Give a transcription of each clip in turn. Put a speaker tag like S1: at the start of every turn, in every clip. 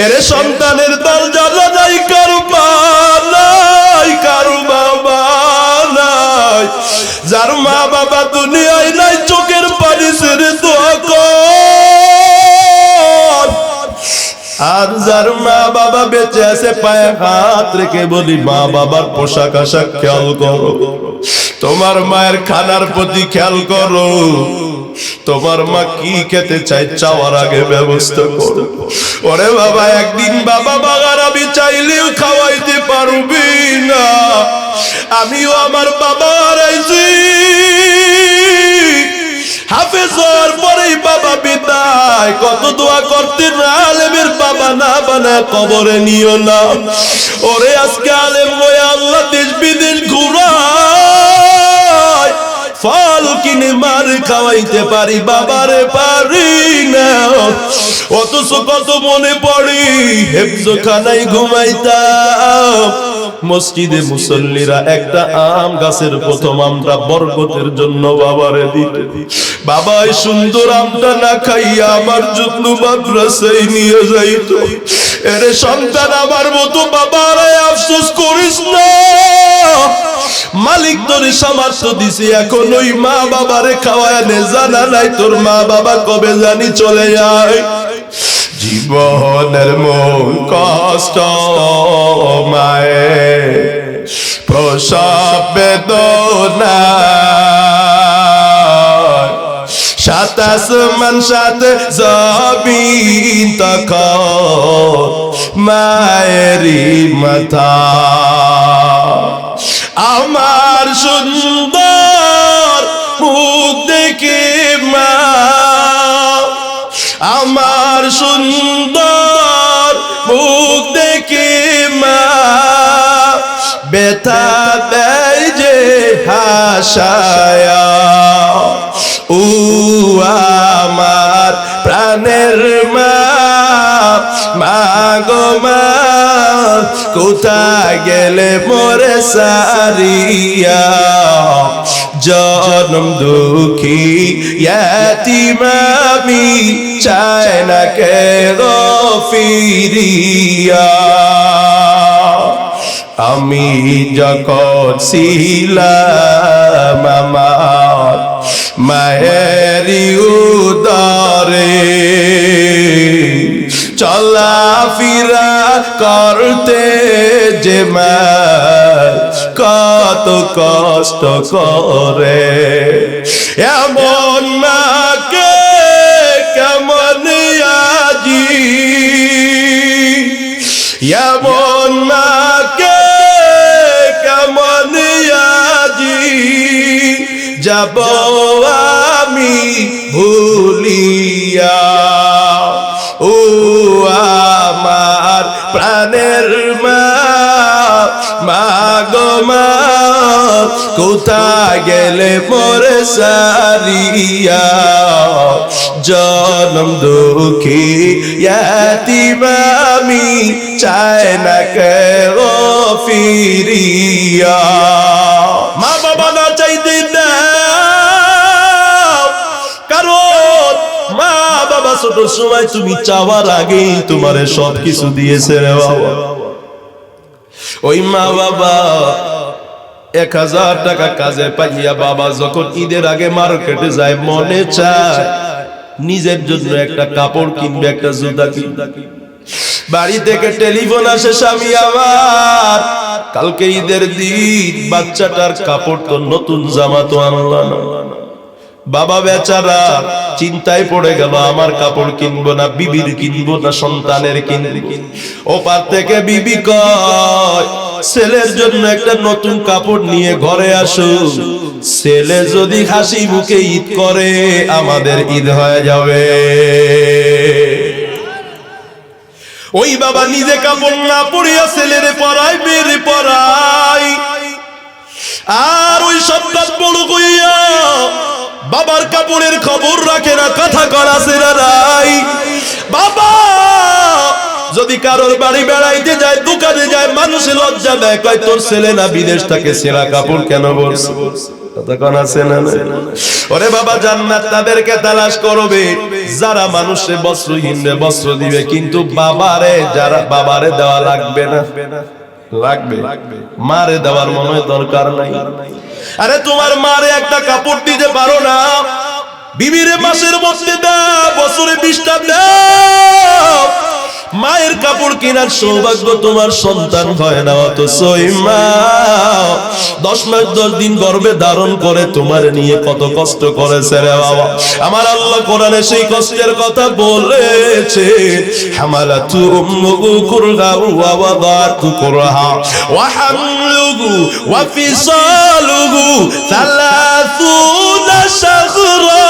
S1: এরে সন্তানের দল জ্বালা নাই, কারো মা নাই, কারো বাবা নাই। যার মা বাবা দুনিয়ায় নাই, চোখের পানি ছেড়ে দোয়া কর। আর যার মা বাবা বেঁচে আছে, পায়ে হাত রেখে বলি, মা বাবার পোশাক আশাক খেয়াল করো, তোমার মায়ের খানার প্রতি খেয়াল করো। তোমার মা কি খেতে চাই, চাওয়ার আগে ব্যবস্থা করো। ওরে বাবা, একদিন বাবা বাগার আমি চাইলেও খাওয়াইতে পারবি না। আমিও আমার বাবা হারাইছি, হাফেজ হওয়ার পরেই বাবা বিদায়। কত দোয়া করতে না, আলেমের বাবা না বানায় কবরে নিও না। ওরে আজকে আলেম হয়ে আল্লাহ দেশ বিদেশ ঘুরায়, ফল কিনে মার খাওয়াইতে পারি, বাবারে পারি না। অথচ কত মনে পড়ি, হেফজখানায় ঘুমাইতাম, মসজিদে মুসল্লিরা একটা আম গাছের প্রথম আমটা বরকতের জন্য বাবারে দিত। বাবা এই সুন্দর আমটা না খাইয়া আমার যত্ন মাদ্রাসায় নিয়ে যাইত। এরে সন্তান, আমার মতো বাবারে আফসোস করিস না। মালিক তোর সামর্থ্য দিছে, এখন ওই মা বাবারে খাওয়ায় নে। জানা নাই তোর মা বাবা কবে জানি চলে যায়। জীবনের মূল কষ্ট মায়ের প্রসব বেদনা, সাত আসমান সাত জমিন তখন মায়েরই মাথা। আমার সুন্দর মুখ দেখে মা, আমার সুন্দর মুখ দেখে মা, ব্যথা দেয় যে হাসায়া। ও আমার প্রাণের মা, মা গো মা, কোথায় গেলে মোরে সারিয়া। জনম দুঃখী ইয়াতীম আমি, চাই না কে গো ফিরিয়া। আমি যখন ছিলাম আমার মায়েরই উদরে, চলা ফিরা করতে যে মা কত কষ্ট করে। এমন মাকে কেমন আজি, এমন মাকে কেমন আজি যাব আমি ভুলিয়া। ও আমার প্রাণের মা, মা গো মা, কোথায় গেলে মোরে সারিয়া। জনম দুঃখী ইয়াতীম আমি, চাই না কে গো ফিরিয়া। মা বাবা না চাইতে না, কারণ মা বাবা ছোট সময় তুমি চাওয়ার আগেই তোমারে সবকিছু দিয়েছে রে বাবা। ওই মা বাবা 1000 টাকা কাজে পাইয়া বাবা যখন ঈদের আগে মার্কেটে যায়, মনে চায় নিজের জন্য একটা কাপড় কিনবে, একটা জুতা কিনবে। বাড়ি থেকে টেলিফোন আসে, স্বামী আমার কালকে ঈদের দিন, বাচ্চাটার কাপড় তো নতুন জামা তো আনলা না। বাবা বেচারা চিন্তায় পড়ে গেল, আমার কাপড় কিনবো না, বিবির কিনবো না, সন্তানের কিনবো। ওপার থেকে বিবি কয়, ছেলের জন্য একটা নতুন কাপড় নিয়ে ঘরে আসো। ছেলে যদি হাসি মুখে ঈদ করে, আমাদের ঈদ হয়ে যাবে। ওই বাবা নিজে কাপড় না পরিয়া ছেলেরে পরায়, মেয়েরে পরায়। আর ওই সন্তান বড় কইয়া বাবার কাপড়ের খবর রাখে না, কথা করা ছেড়ে নাই। বাবা যদি কারোর বাড়ি বেড়াইতে যায়, দোকানে যায়, মানুষে লজ্জা দেয়, কয় তোর ছেলে না বিদেশ থেকে ছেঁড়া কাপড় কেন পরছে? তখন আছে না? ওরে বাবা, জান্নাত তাদেরকে তালাশ করবে যারা মানুষে বস্ত্রহীন বস্ত্র দিবে, কিন্তু বাবারে দেওয়া লাগবে না। লাগবে, মারে দেওয়ার মনে হয় দরকার নাই। আরে তোমার মারে একটা কাপড় দিতে পারো না, বিবিরে মাসের মধ্যে দাও, বছরে 20টা দাও। মায়ের কাপড় কেনার সৌভাগ্য তোমার সন্তান হয় না, অথচ মা 10 মাস 10 দিন গর্ভে ধারণ করে তোমার নিয়ে কত কষ্ট করেছে রে বাবা। আমার আল্লাহ কোরআনে সেই কষ্টের কথা বলেছে, হামালাতু উম্মুহু কুরহা ওয়া ওয়াদাতু কুরহা ওয়া হামলুহু ওয়া ফিসালুহু 30 শাহরা।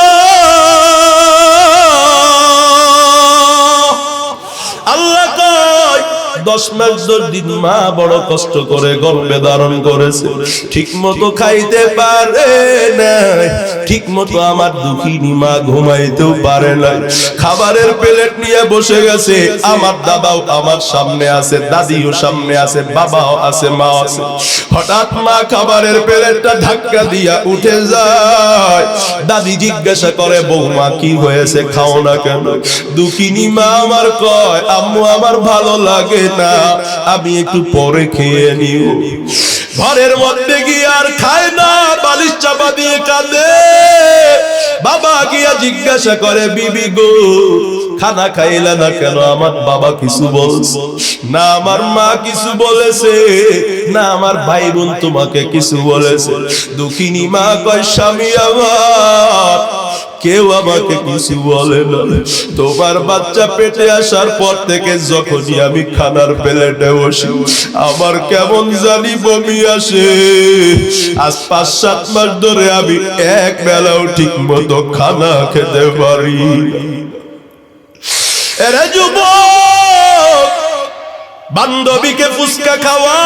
S1: আল্লাহ কয় 10 মাস 10 দিন মা বড় কষ্ট করে গর্ভে ধারণ করেছে, ঠিক মতো খাইতে পারে না, ঠিক মতো আমার দুঃখিনী মা ঘুমাইতেও পারে না। খাবারের প্লেট নিয়ে বসে গেছে, আমার দাদাও আমার সামনে আছে, দাদিও সামনে আছে, বাবাও আছে, মা আছে। হঠাৎ মা খাবারের প্লেটটা ধাক্কা দিয়া উঠে যায়। দাদি জিজ্ঞাসা করে, বৌমা কি হয়েছে, খাও না কেন? দুঃখিনী মা আমার কয়, আম্মু আমার ভালো লাগে না, আমি একটু পরে খেয়ে নিও। ঘরের মধ্যে গিয়ে আর খায় না, বালিশ চাপা দিয়ে কাঁদে। বাবা গিয়া জিজ্ঞাসা করে, বিবি গো খানা খাইলা না কেন? আমার বাবা কিছু বলছে না, আমার মা কিছু বলেছে না, আমার ভাই বোন তোমাকে কিছু বলেছে? দুঃখিনী মা কয়, স্বামী আমার কেউ আমাকে কিছু বলে না, তোমার বাচ্চা পেটে আসার পর থেকে যখনই আমি খানার প্লেটে বসি আমার কেমন জানি বমি আসে। আজ 5-7 মাস ধরে আমি এক বেলাও ঠিক মতো খানা খেতে পারি। এরে যুবক, বান্ধবীকে ফুচকা খাওয়া,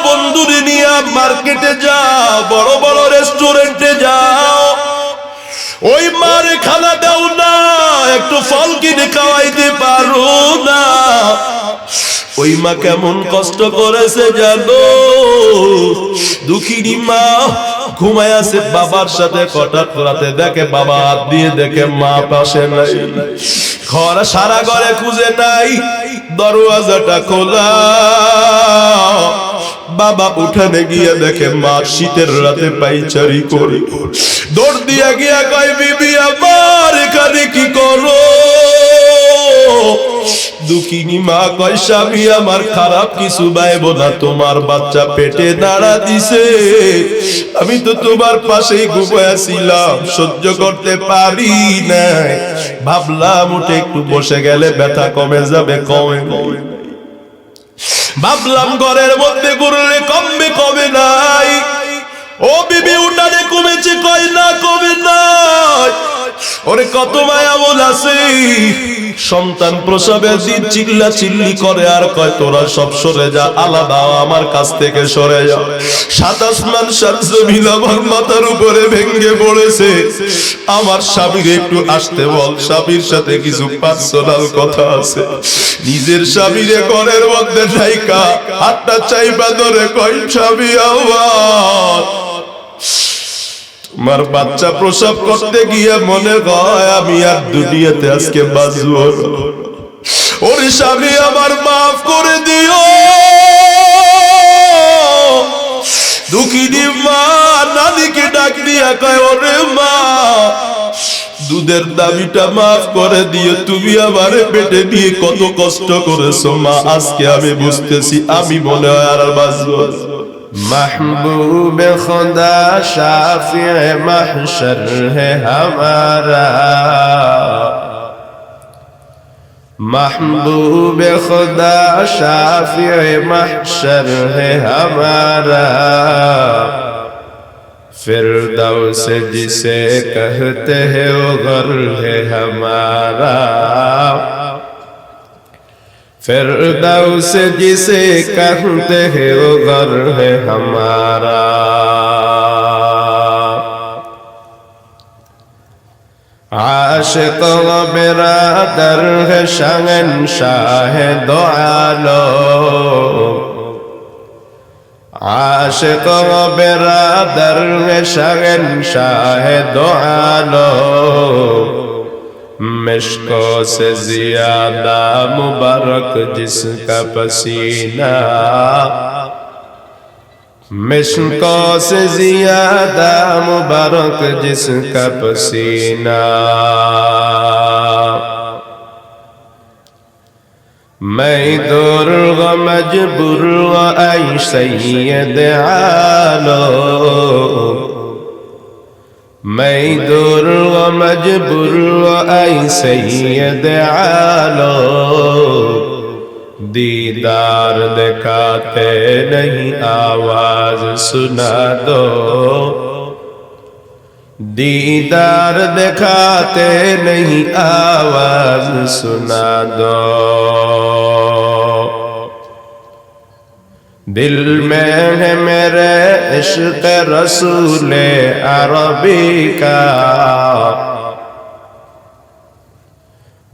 S1: বন্ধুরে নিয়ে মার্কেটে যাও, বড় বড় রেস্টুরেন্টে যাও, ওই মারে খানা দাও না, একটু ফল কিনে খাওয়াইতে পারো না? ওই মা কেমন কষ্ট করেছে জানো? দুঃখিনী মা ঘুমায় আছে বাবার সাথে, হঠাৎ রাতে দেখে বাবা হাত দিয়ে, দেখে মা পাশে নাই। ঘর সারা ঘরে খুঁজে নাই, দরওয়াজাটা খোলা। বাবা উঠানে গিয়ে দেখে মা শীতের রাতে পাইচারি করে। দৌড় দিয়া গিয়া কয়, বিবি আমার এখানে কি করো? দুঃখিনী মা কয়, স্বামী আমার খারাপ কিছু ভাইব না, তোমার বাচ্চা পেটে নাড়া দিছে, আমি তো তোমার পাশেই ঘুমাইছিলাম, সহ্য করতে পারি না, ভাবলাম উঠে একটু বসে গেলে ব্যথা কমে যাবে, কমে ভাবলাম ঘরের মধ্যে ঘুরলে কমবে, কমে নাই। ও বিবি উঠানে কমেছে, কয় না কমে নাই। ওরে কত মায়া মন আছে, সন্তান প্রসবের দিন চিল্লা চিল্লি করে আর কয়, তোরা সব সরে যা, আলাদা আমার কাছ থেকে সরে যা। 7 আসমান 7 জমিন আমার মাথার উপরে ভেঙে পড়েছে। আমার স্বামীকে একটু আসতে বল, স্বামীর সাথে কিছু পার্সোনাল কথা আছে। নিজের স্বামীরে ঘরের মধ্যে ঢাইকা হাতটা চাইবা ধরে কয়, স্বামী আমার আমার বাচ্চা প্রসব করতে গিয়ে মনে হয় আমি আর দুনিয়াতে আজকে বাঁচবো। ওরে স্বামী আমার মাফ করে দিও। দুঃখিনী মা নানিকে ডাক দিয়া কয়, ওরে মা দুধের দাবিটা মাফ করে দিও, তুমি আমারে পেটে নিয়ে কত কষ্ট করেছো মা, আজকে আমি বুঝতেছি আমি মনে হয় আর বাঁচবো।
S2: महबूब खुदा शाफिए महशर है हमारा, महबूब खुदा शाफिए महशर है हमारा, फिरदौस जिसे कहते हैं वो घर है हमारा, फिरदौस जिसे कहते हैं वो घर है हमारा। आशिक बिरादर है शहंशाह दो आलम, आशिक बिरादर है शहंशाह दो आलम, मिश्कों से ज्यादा मुबारक जिसका पसीना, मिश्कों से ज्यादा मुबारक जिसका पसीना। मैं दूर व मजबूर व ऐ सैयद आलम, मैं दूर व मजबूर व ऐ सैयद आलम, दीदार दिखाते नहीं आवाज सुना दो, दीदार दिखाते नहीं आवाज सुना दो। दिल में है मेरे इश्क़ रसूले अरबी का,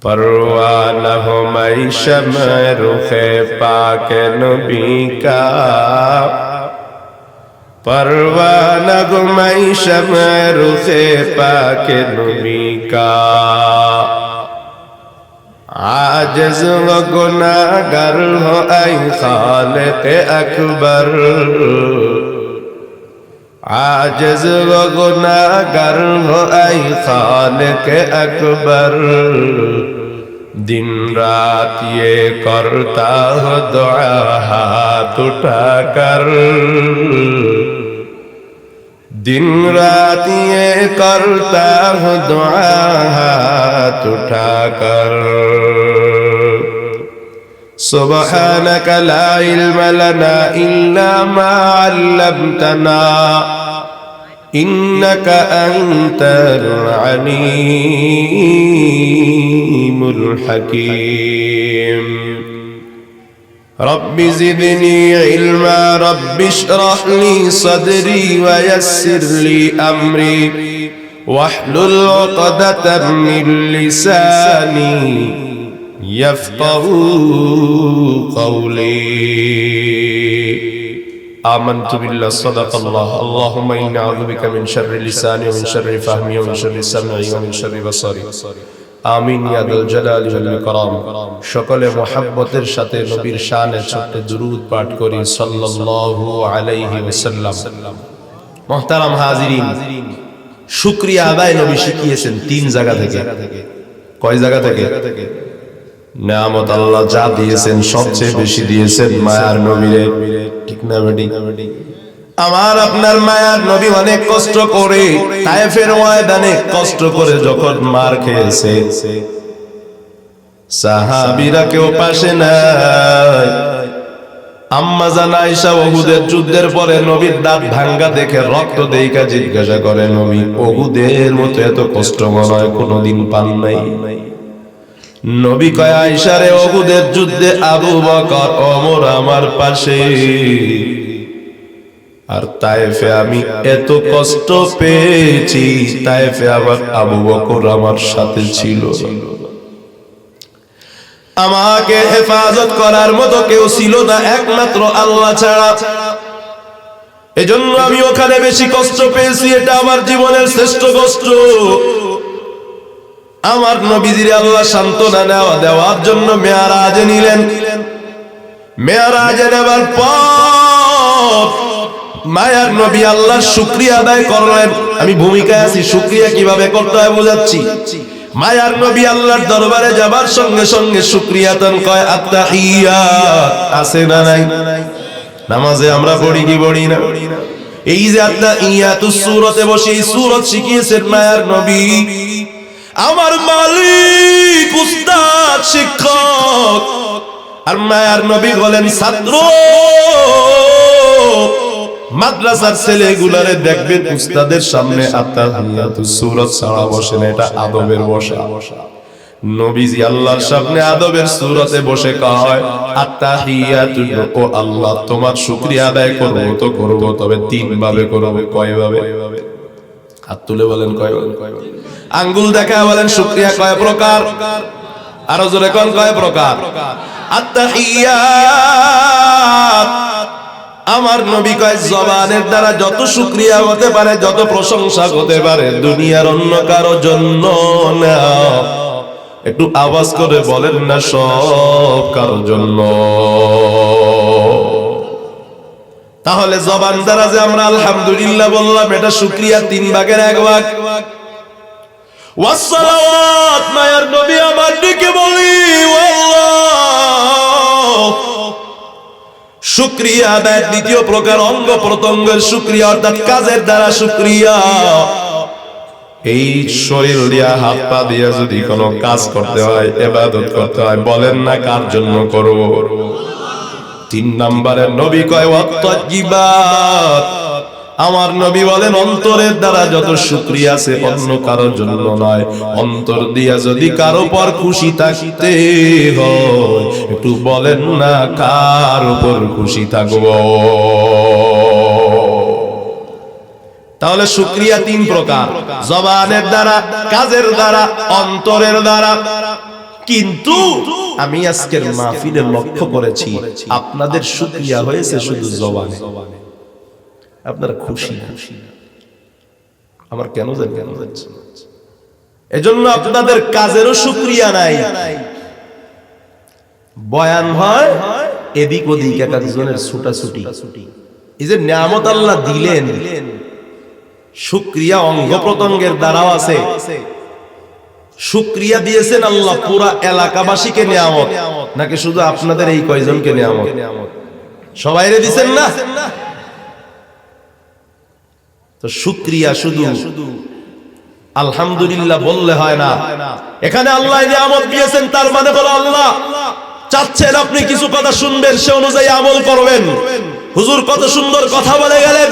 S2: परवाना हो मैं शम्अ रुखे पाक नबी का, परवाना हो मैं शम्अ रुखे पाक नबी का। आजिज़ व गुनाहगार हो ऐ खालिक़ अकबर, आजिज़ व गुनाहगार हो ऐ खालिक़ अकबर, दिन रात ये करता हो दुआ हाथ उठाकर, दिन रात ये करता हो दुआ हाथ उठाकर। सुब्हानक ला इल्म लना इल्ला मा अल्लमतना, इन्नक अंतल अलीमुल हकीम। रब्बि ज़िदनी इल्मा, रब्बि इश्रह ली सदरी व यस्सिर ली अमरी, वहलुल उक़दतम मिन लिसानी यफ़क़हू क़ौली। आमन्तु बिल्लाह सदक़ल्लाह। अल्लाहुम्मा इन्नी अऊज़ु बिका मिन शर्रि लिसानी व मिन शर्रि फ़हमी व मिन शर्रि समई व मिन शर्रि बसरी। आमीन या दल जलाली वल इकराम। সকলে মুহাব্বতের সাথে নবীর শানে ছোট্ট দুরূদ পাঠ করি সাল্লাল্লাহু আলাইহি ওয়াসাল্লাম। মুহতারাম হাজিরিন, শুকরিয়া আদায় নবী শিখিয়েছেন তিন জায়গা থেকে। কয় জায়গা থেকে? নিয়ামত আল্লাহ যা দিয়েছেন সবচেয়ে বেশি দিয়েছেন মায়ার নবীরে, ঠিক না বেটি? আমার আপনার মায়ার নবী অনেক কষ্ট করে তায়েফের ময়দানে কষ্ট করে যখন মার খেয়েছে, সাহাবীরা কেউ পাশে নাই। আম্মা জান আয়েশা উহুদের যুদ্ধের পরে নবীর দাঁত ভাঙ্গা দেখে রক্ত দেইকা জিজ্ঞাসা করে, নবী উহুদের মতো এত কষ্ট মনে হয় কোনোদিন পান নাই? নবী কয়, আয়েশা রে, উহুদের যুদ্ধে আবু বকর ওমর আমার পাশে, আর তায়েফে আমি এত কষ্ট পেয়েছি, তায়েফে আবার আবু বকর আমার সাথে ছিল। আমাকে হেফাজত করার মতো কেউ ছিল না একমাত্র আল্লাহ ছাড়া। এজন্য আমি ওখানে বেশি কষ্ট পেয়েছি, এটা আমার জীবনের শ্রেষ্ঠ কষ্ট। আমার নবীজির আল্লাহ সান্ত্বনা দেওয়ার জন্য মেরাজে নিলেন। মেরাজে নেবার পর মায়ার নবী আল্লাহর শুকরিয়া আদায় করলেন। আমি ভূমিকায় আছি, শুকরিয়া কিভাবে করতে হয় বোঝাচ্ছি। মায়ার নবী আল্লাহর দরবারে যাবার সঙ্গে সঙ্গে শুকরিয়াতন কয় আত্তাহিয়াত আছে না নাই? নামাজে আমরা পড়ি কি পড়ি না? এই যে আত্তাহিয়াতুস সূরাতে বসে এই সূরত শিখিয়েছেন মায়ার নবী। আমার মালিক, উস্তাদ, শিক্ষক, আর মায়ার নবী বলেন ছাত্র। মাদ্রাসার ছেলেগুলারে দেখবেন উস্তাদের সামনে আত্তাহিয়াতুস সূরা ছাড়া বসে না, এটা আদবের বসা। নবীজি আল্লাহর সামনে আদবের সূরাতে বসে কয় আত্তাহিয়াতু, ও আল্লাহ তোমার শুকরিয়া আদায় করব তো করব, তবে তিন ভাবে করব। কয় ভাবে?
S1: হাত তুলে বলেন কয়? আঙ্গুল দেখায় বলেন শুকরিয়া কয় প্রকার? আরো জোরে কোন কয় প্রকার? আত্তাহিয়াত। আমার নবী কয় জবানের দ্বারা যত শুকরিয়া হতে পারে, যত প্রশংসা হতে পারে, দুনিয়ার অন্য কারো জন্য না। একটু আওয়াজ করে বলেন না, সব কারো জন্য। তাহলে জবান দ্বারা যে আমরা আলহামদুলিল্লাহ বললাম, এটা শুকরিয়া 3 ভাগের 1 ভাগ। ওয়াসসালাওয়াত, মায়ার নবী আমার দিকে বলি আল্লাহ। শুকরিয়া আদায়ের দ্বিতীয় প্রকার অঙ্গ প্রত্যঙ্গের শুকরিয়া, অর্থাৎ কাজের দ্বারা শুকরিয়া। এই শরীর দিয়া, হাত পা দিয়া যদি কোনো কাজ করতে হয়, ইবাদত করতে হয়, বলেন না কার জন্য করব? 3 নম্বরে নবী কয় ওয়াত্তাজিবাত। আমার নবী বলেন অন্তরের দ্বারা যত শুকরিয়া আছে, অন্য কারোর জন্য নয়। অন্তর দিয়া যদি কারো পর খুশি থাকতে হয়, একটু বলেন না কার উপর খুশি থাকব? তাহলে শুকরিয়া 3 প্রকার, জবানের দ্বারা, কাজের দ্বারা, অন্তরের দ্বারা। কিন্তু আমি আজকের মাহফিলে লক্ষ্য করেছি আপনাদের শুকরিয়া হয়েছে শুধু জবানে। আপনারা খুশি না। আমার কেন যাচ্ছে? এজন্য আপনাদের কাজেরও শুকরিয়া নাই। বয়ান হয় এদিক ওদিক, একজনের ছুটাছুটি। এই যে নিয়ামত আল্লাহ দিলেন, শুকরিয়া অঙ্গ প্রত্যঙ্গের দ্বারাও আছে। শুকরিয়া দিয়েছেন আল্লাহ পুরা এলাকাবাসীকে নিয়ামত, নাকি শুধু আপনাদের এই কয়জনকে নিয়ামত? সবাইরে দিবেন না? তো শুকরিয়া শুধু আলহামদুলিল্লাহ বললে হয় না। এখানে আল্লাহ নিয়ামত দিয়েছেন, তার মানে হলো আল্লাহ চাচ্ছেন আপনি কিছু কথা শুনবেন, সে অনুযায়ী আমল করবেন। হুজুর কত সুন্দর কথা বলে গেলেন,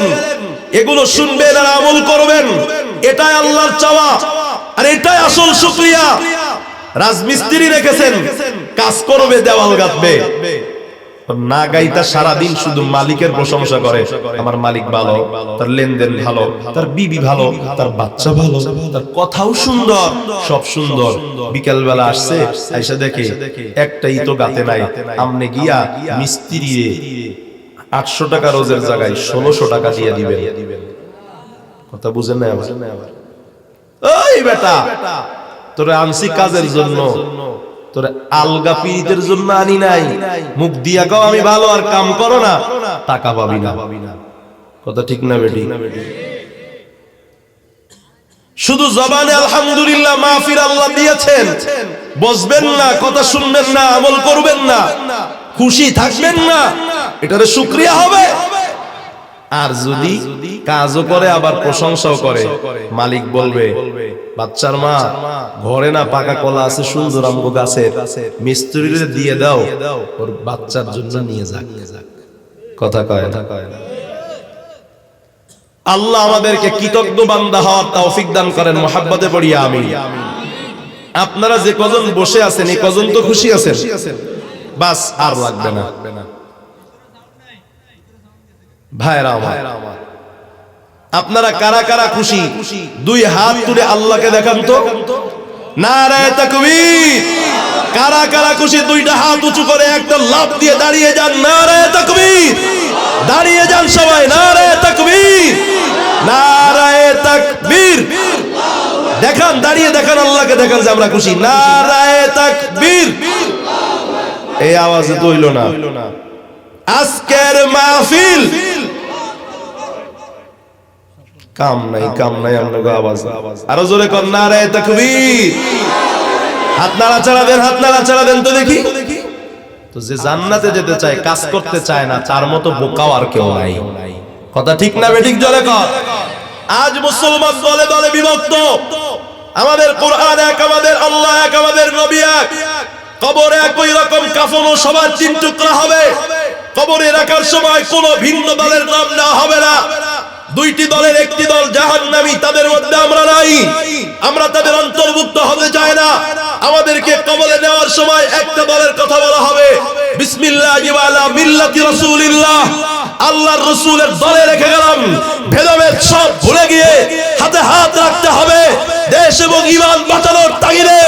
S1: এগুলো শুনবেন আর আমল করবেন, এটাই আল্লাহর চাওয়া। আর এটাই আসল শুকরিয়া। রাজমিস্ত্রি রেখেছেন, কাজ করবে, দেওয়াল গাঁথবে, না গাইতা সারাদিন শুধু মালিকের প্রশংসা করে। আমার মালিক ভালো, তার লেনদেন ভালো, তার বিবি ভালো, তার বাচ্চা ভালো, তার কথাও সুন্দর, সব সুন্দর। বিকেল বেলা আসছে, আইসা দেখে একটাই তো গাতে নাই। আমনে গিয়া মিস্ত্রি 800 টাকা রোজের জায়গায় 1600 টাকা দিয়ে দিবেন। কথা বুঝেন না? ওই বেটা, তোরে আনছি কাজের জন্য, তোরে আলগা পীড়িতের জন্য আনি নাই। মুখ দিয়া কও আমি ভালো, আর কাম করো না, টাকা পাবি না। কথা ঠিক না বেটি? শুধু জবানে আলহামদুলিল্লাহ মাহফিল আল্লাহ দিয়েছেন, বসবেন না, কথা শুনবেন না, আমল করবেন না, খুশি থাকবেন না, এটারে শুকরিয়া হবে। আর যদি কাজও করে আবার প্রশংসাও করে, মালিক বলবে বাচ্চার মা ঘরে না পাকা কলা আছে সুন্দর আমগো গাছের, মিস্ত্রিরে দিয়ে দাও, ওর বাচ্চার জন্য নিয়ে যাক। কথা কয় না? আল্লাহ আমাদেরকে কৃতজ্ঞ বান্দা হওয়ার তৌফিক দান করেন। মুহাব্বতে পড়ি আমিন। আপনারা যে কজন বসে আছেন, এই কজন তো খুশি আছেন? বাস, আর লাগবে না। ভাইরা আমার, আপনারা কারা কারা খুশি? 2 হাত তুলে আল্লাহকে দেখান তো। নারায়ে তাকবীর। কারা কারা খুশি? 2টা হাত উঁচু করে একটা লাফ দিয়ে দাঁড়িয়ে যান। নারায়ে তাকবীর। দাঁড়িয়ে যান সবাই। নারায়ে তাকবীর, নারায়ে তাকবীর। দেখান, দাঁড়িয়ে দেখান, আল্লাহকে দেখান যে আমরা খুশি। নারায়ে তাকবীর। এই আওয়াজে তো হইল না। আজকের মাহফিল কাম নাই, কাম নাই আপনাদের আওয়াজ। আরো জোরে কর নারায়ে তাকবীর। হাত নাড়াচাড়া দেন, হাত নাড়াচাড়া দেন তো দেখি। তো যে জান্নাতে যেতে চায়, কাজ করতে চায় না, তার মতো বোকাও আর কেউ নাই। কথা ঠিক না বেঠিক? জোরে কর। আজ মুসলমান দলে দলে বিভক্ত। আমাদের কোরআন এক, আমাদের আল্লাহ এক, আমাদের নবী এক। কবরে একই রকম কাফনও সবার 3 টুকরা হবে। কবরে রাখার সময় কোন ভিন্ন দলের নাম নেওয়া হবে না। 2টি দলের একটি দল জাহান্নামী, তাদের মধ্যে আমরা নাই, আমরা তাদের অন্তর্ভুক্ত হতে চাই না। আমাদেরকে কবরে নেওয়ার সময় একটা দলের কথা বলা হবে, বিসমিল্লাহি ওয়া আলা মিল্লাতি রাসূলিল্লাহ। আল্লাহর রাসূলের দলে রেখে গেলাম। ভেদাভেদ সব ভুলে গিয়ে হাতে হাত রাখতে হবে। দেশ এবং ঈমান বাঁচানোর তাগিদে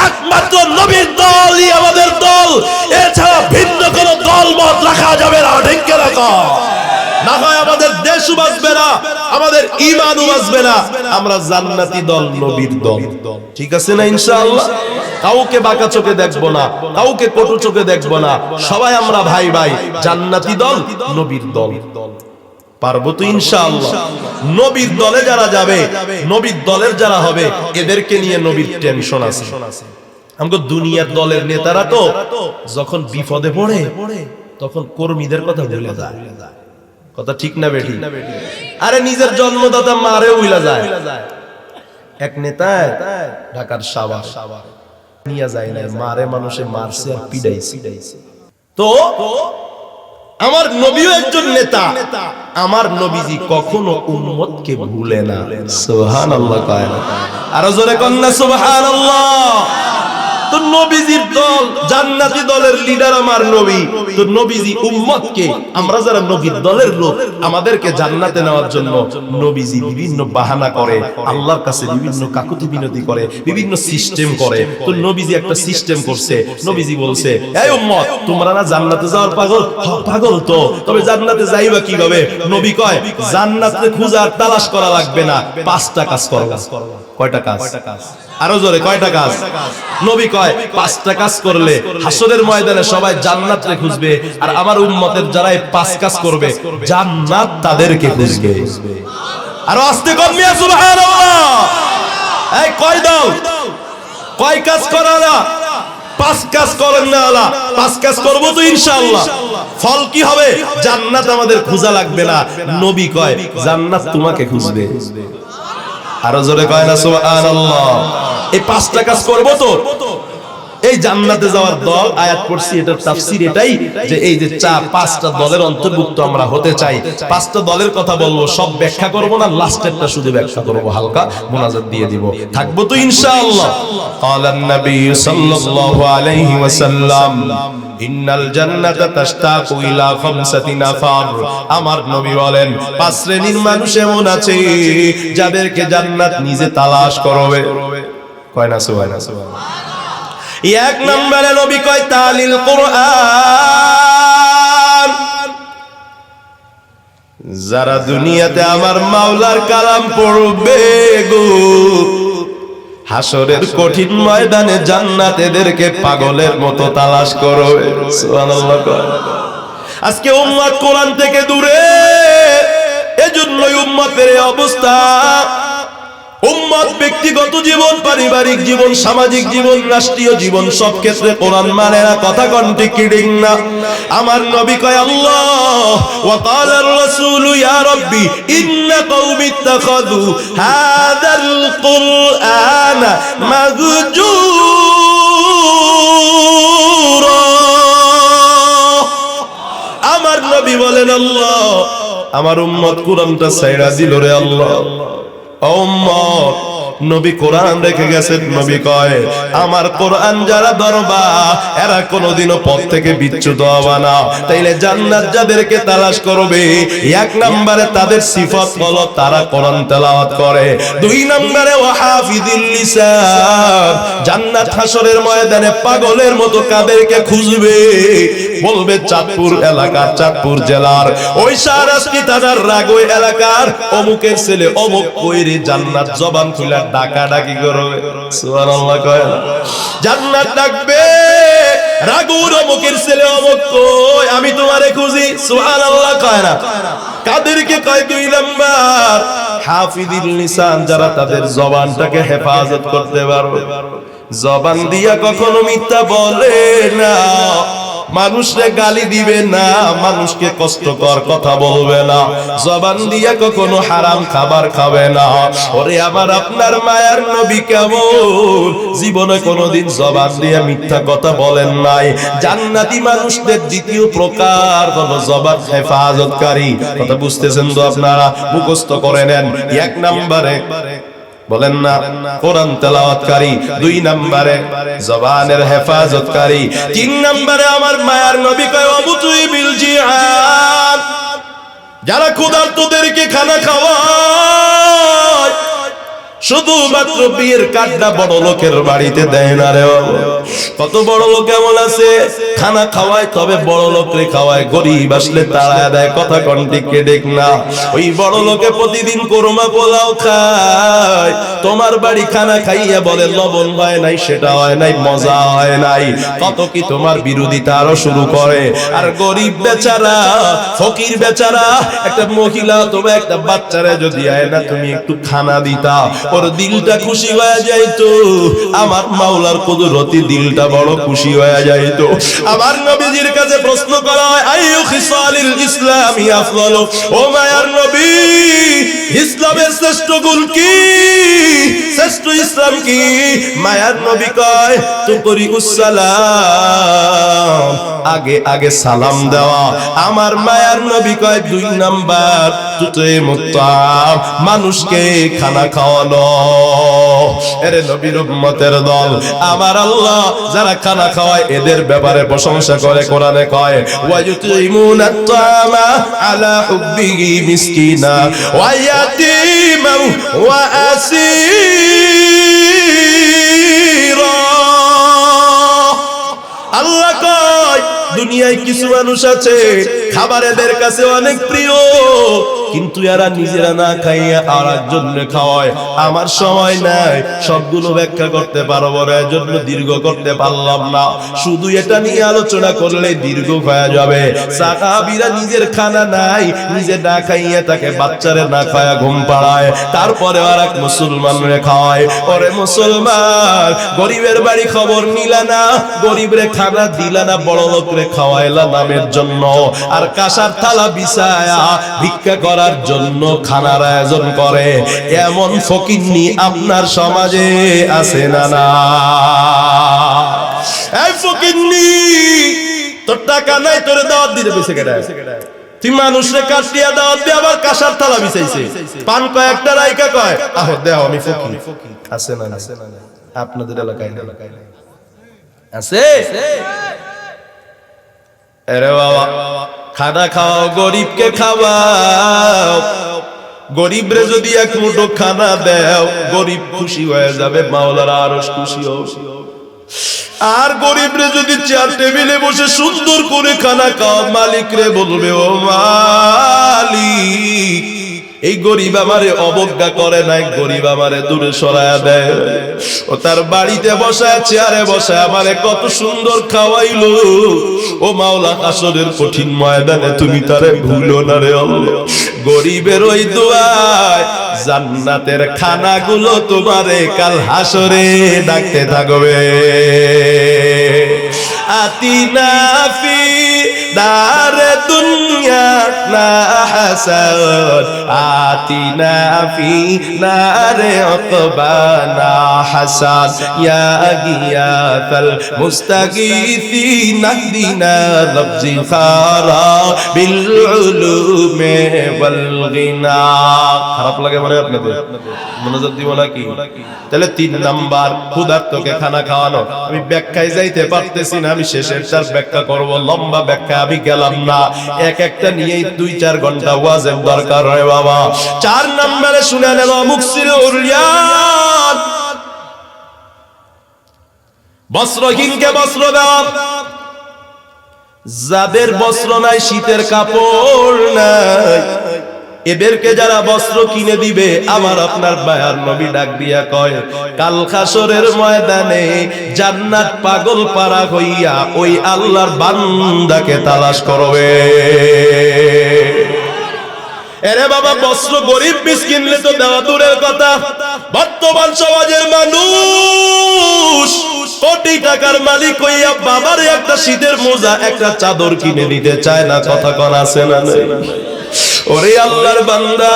S1: একমাত্র নবীর দলই আমাদের দল। এছাড়া ভিন্ন কোনো দল মত রাখা যাবে না। ঠিক কি না হয় আমাদের দেশও বাঁচবে না, আমাদের ঈমানও বাঁচবে না। আমরা জান্নাতি দল, নবীর দল। ঠিক আছে না ইনশাআল্লাহ? কাউকে বাঁকা চোখে দেখবো না, কাউকে কটু চোখে দেখবো না। সবাই আমরা ভাই ভাই, জান্নাতি দল, নবীর দল। পারবো তো ইনশাআল্লাহ? নবীর দলে যারা যাবে, নবীর দলের যারা হবে, এদেরকে নিয়ে নবীর টেনশন আছে। আমগো দুনিয়ার দলের নেতারা তো যখন বিপদে পড়ে তখন কর্মীদের কথা ভুলে যায়। কথা ঠিক না বেঠি? আরে নিজের জন্মদাতা মারে উইলা যায়। এক নেতা ঢাকার সাভার নিয়ে যায় না, মারে মানুষে মারছে আর পিডাইছে। তো আমার নবীও একজন নেতা। আমার নবীজি কখনো উম্মতকে ভুলে না। সুবহানাল্লাহ কয় না? আর জোরে কন না সুবহানাল্লাহ। তো নবীজির দল, জান্নাতি দলের লিডার আমার নবী। তো নবীজি উম্মতকে, আমরা যারা নবীর দলের লোক, আমাদেরকে জান্নাতে নেওয়ার জন্য নবীজি বিভিন্ন বাহানা করে, আল্লাহর কাছে বিভিন্ন কাকুতি বিনতি করে, বিভিন্ন সিস্টেম করে। তো নবীজি একটা সিস্টেম করছে। নবীজি বলছে, এই উম্মত, তোমরা না জান্নাতে যাওয়ার পাগল? পাগল তো, তবে জান্নাতে যাইবা কিভাবে? নবী কয়, জান্নাতে খুঁজার তালাশ করা লাগবে না, 5টা কাজ করবা। কয়টা কাজ? আরো জোরে, কয়টা কাজ? নবী কয় 5টা কাজ করলে হাসরের ময়দানে সবাই জান্নাতকে খুঁজবে, আর আমার উম্মতের যারা এই 5 কাজ করবে জান্নাত তাদেরকে খুঁজবে। আর আস্তে কর মিয়া সুবহানাল্লাহ। এই কয় দাও, কয় কাজ করালা? 5 কাজ করেন না আলা। 5 কাজ করব তো ইনশাআল্লাহ। ফল কি হবে? জান্নাত আমাদের খোঁজা লাগবে না। নবী কয় জান্নাত তোমাকে খুঁজবে। আরো জোরে কয় না সুবহানাল্লাহ। এই 5টা কাজ করব তো এই জান্নাতে যাওয়ার দল। আয়াত পড়ছি, এটার তাফসীর এটাই যে এই যে 5টা দলের অন্তর্ভুক্ত আমরা হতে চাই। 5টা দলের কথা বলবো, সব ব্যাখ্যা করব না, লাস্টেরটা শুধু ব্যাখ্যা করব, হালকা মুনাজাত দিয়ে দিব। থাকবো তো ইনশাআল্লাহ? ক্বালান নবী সাল্লাল্লাহু আলাইহি ওয়াসাল্লাম, ইন্নাল জান্নাতা তাশতাকু ইলা 5 নাফার। আমার নবী বলেন 5 শ্রেণীর মানুষ এমন আছে যাদেরকে জান্নাত নিজে তালাশ করবে। কয় না সুবহানাল্লাহ? এক নম্বরে নবী কয় তালিল কোরআন। যারা দুনিয়াতে আমার মাওলার কালাম পড়বে গো, হাসরের কঠিন ময়দানে জান্নাত এদেরকে পাগলের মতো তালাশ করবে। সুবহানাল্লাহ। আজকে উম্মত কোরআন থেকে দূরে, এজন্যই উম্মতের এই অবস্থা। উম্মত ব্যক্তিগত জীবন, পারিবারিক জীবন, সামাজিক জীবন, রাষ্ট্রীয় জীবন, সব ক্ষেত্রে কোরআন মানে না। কথা কোন ঠিক কি ঠিক না? আমার নবী কয় আল্লাহ ওয়া ক্বালার রাসূল ইয়া রাব্বি ইন্না কওমি ইত্তাখাযু হাযাল কুরআনা মাহজুরা। আমার নবী বলেন আল্লাহ, আমার উম্মত কোরআনটা ছাইড়া দিল রে আল্লাহ। উম্মত, নবী কোরআন রেখে গেছেন। নবী কয় আমার কোরআন যারা ধরবা এরা কোনোদিনও পথ থেকে বিচ্যুত হবে না। তাইলে জান্নাত যাদেরকে তালাশ করবে, 1 নম্বরে তাদের সিফাত হলো তারা কোরআন তেলাওয়াত করে। 2 নম্বরে ওয়া হাফিযুল লিসান। জান্নাত হাসরের ময়দানে পাগলের মতো কাদেরকে খুঁজবে? বলবে চাঁদপুর এলাকার, চাঁদপুর জেলার ওই শাহরাস্তি থানার রাগোই এলাকার অমুকের ছেলে অমুক কইরে জান্নাত জবান খুলে ডাকাডাকি করবে। সুবহানাল্লাহ কয় না? জান্নাত ডাকবে, রাগুর অমুকের ছেলে অমুক কই, আমি তোমারে খুঁজি। সুবহানাল্লাহ কয় না? কাদেরকে কয়? 2 নাম্বার হাফিজুল লিসান, যারা তাদের জবানটাকে হেফাজত করতে পারবে। জবান দিয়া কখনো মিথ্যা বলে না, মানুষকে গালি দিবে না, মানুষকে কষ্টকর কথা বলবে না, জবান দিয়া কখনো হারাম খাবার খাবে না। ওরে আমার আপনার মায়ার নবী কেমন জীবনে কোনোদিন জবান দিয়া মিথ্যা কথা বলেন নাই। জান্নাতি মানুষদের দ্বিতীয় প্রকার হলো জবান হেফাজতকারী। কথা বুঝতেছেন তো আপনারা? মুখস্থ করে নেন। 1 নম্বরে বলেন না কোরআন তেলাওয়াতকারী, 2 নম্বরে জবানের হেফাজতকারী, 3 নম্বরে আমার মায়ার নবী কয় ওয়াবুতুই বিল জিহাদ। যারা ক্ষুধার্তদেরকে খানা খাওয়ায় শুধুমাত্র বিয়ের কার্ডটা বড় লোকের বাড়িতে দেয় না রে বাবা। কত বড় লোক এমন আছে খানা খাওয়ায়, তবে বড় লোকরে খাওয়ায়, গরিব আসলে তাড়ায় দেয়। কথা কোন ঠিক ঠিক না? ওই বড় লোকে প্রতিদিন কোরমা পোলাও খায়, তোমার বাড়ি খানা খাইয়া বলে লবণ হয় নাই, সেটা হয় নাই, মজা হয় নাই, কত কি তোমার বিরোধিতা আরো শুরু করে। আর গরিব বেচারা, ফকির বেচারা, একটা মহিলা তবে একটা বাচ্চারা যদি আয় না তুমি একটু খানা দিতা, ওর দিলটা খুশি হয়ে যাইতো। আমার মাওলার কুদরতি দিলটা বড় খুশি হয়ে যাইতো। আমার নবীজির কাছে প্রশ্ন করা হয়, আইয়ু খিসালিল ইসলামি আফদালু, ও মায়ার নবী, ইসলামের শ্রেষ্ঠ গুণ কি, শ্রেষ্ঠ ইসলাম কি? মায়ার নবী কয়, তুকরি উসসালাম, আগে আগে সালাম দেওয়া। আমার মায়ার নবী কয়, 2 নাম্বার তুতিমুত্তাম, মানুষকে খানা খাওয়ানো। এরে নবীর উম্মতের দল, আমার আল্লাহ যারা খানা খাওয়ায় এদের ব্যাপারে প্রশংসা করে। কোরআনে কয়, ওয়া ইউতিমুনাত তাআমা আলা হুব্বিহি মিসকিনা ওয়া ইয়াতীমা ওয়া আসীরা। আল্লাহ কয়, দুনিয়ায় কিছু মানুষ আছে খাবার এদের কাছে অনেক প্রিয়, কিন্তু এরা নিজেরা না খাইয়া আর একজনকে খাওয়ায়। আমার সময় নাই সবগুলো ব্যাখ্যা করতে পারবো না, এজন্য দীর্ঘ করতে পারলাম না। শুধু এটা নিয়ে আলোচনা করলে দীর্ঘ হয়ে যাবে। সাহাবীরা নিজের খানা নাই, নিজে না খাইয়া তাকে বাচ্চারে না খায়া ঘুম পাড়ায়, তারপরে আর এক মুসলমানরে খাওয়ায়। ওরে মুসলমান, গরিবের বাড়ি খবর নিলা না, গরিবরে খানা দিলা না, বড় লোকরে খাওয়াইলা নামের জন্য, আর কাঁসার থালা বিছায়া ভিক্ষা করার জন্য খানার আয়োজন করে। এমন ফকিন্নি আপনার সমাজে আছে না? না, এই ফকিন্নি, তোর টাকা নাই, তোরে দাওয়াত দিতে বেশি কেটে, তুই মানুষরে কাটিয়া দাওয়াত দিয়ে আবার কাঁসার থালা বিছাইছে, পান কয়েকটা রাইকা কয়, আহো দেও আমি ফকির। আছে না? আপনাদের এলাকায় আছে? আরে বাবা, খানা খাওয়াও, গরিবকে খাওয়াও। গরিবরে যদি এক মুঠো খানা দেও, গরিব খুশি হয়ে যাবে, মাওলানা আরো খুশি হবে। আর গরিবরে যদি চেয়ার টেবিলে বসে সুন্দর করে খানা খাও, মালিকরে বলবে, ও মালিক, এই গরিব আমারে অবজ্ঞা করে নাই, গরিব আমারে দূরে সরায়া দেয়। ও তার বাড়িতে বসায়, চেয়ারে বসায় আমারে কত সুন্দর খাওয়াইলো। ও মাওলা, হাসরের কঠিন ময়দানে তুমি তারে ভুলো না রে আল্লাহ। গরিবের ওই দোয়ায় জান্নাতের খানাগুলো তোমারে কাল হাসরে ডাকতে থাকবে। আতিনা ফি দারে দুনিয়া না হাসান, আতিনা ফি নারে উকবানা হাসান, ইয়া গিয়াতাল মুস্তাগীথিন নাহদিনা লফজি খারা বিল উলুমে ওয়াল গিনা। খারাপ লাগে মানে আপনাদের? মনোযোগ দিব নাকি? তাহলে 3 নাম্বার ক্ষুধার্তকে খানা খাওয়ানো। আমি ব্যাখ্যায় যাইতে পারতেছি না, আমি শেষের তার ব্যাখ্যা করব, লম্বা ব্যাখ্যা আমি গেলাম না। এক একটা নিয়েই 2-4 ঘন্টা ওয়াজের দরকার হয় বাবা। 4 নম্বরে শুনে নেব, মুকসির উরিয়ান, বস্ত্রহীনকে বস্ত্র দেওয়া। যাদের বস্ত্র নাই, শীতের কাপড় নাই, এদেরকে যারা বস্ত্র কিনে দিবে, আমার আপনার মায়ার নবী ডাক দিয়া কয়, কাল হাসরের ময়দানে জান্নাত পাগল পারা হইয়া ওই আল্লাহর বান্দাকে তালাশ করবে। এরে বাবা, বস্ত্র গরিব মিসকিনলে তো দেওয়া দূরের কথা, বর্তমান সমাজের মানুষ কোটি টাকার মালিক হইয়া বাবার একটা শীতের মোজা, একটা চাদর কিনে দিতে চায় না। কথা কোন আছে না? ওরে আল্লাহর বান্দা,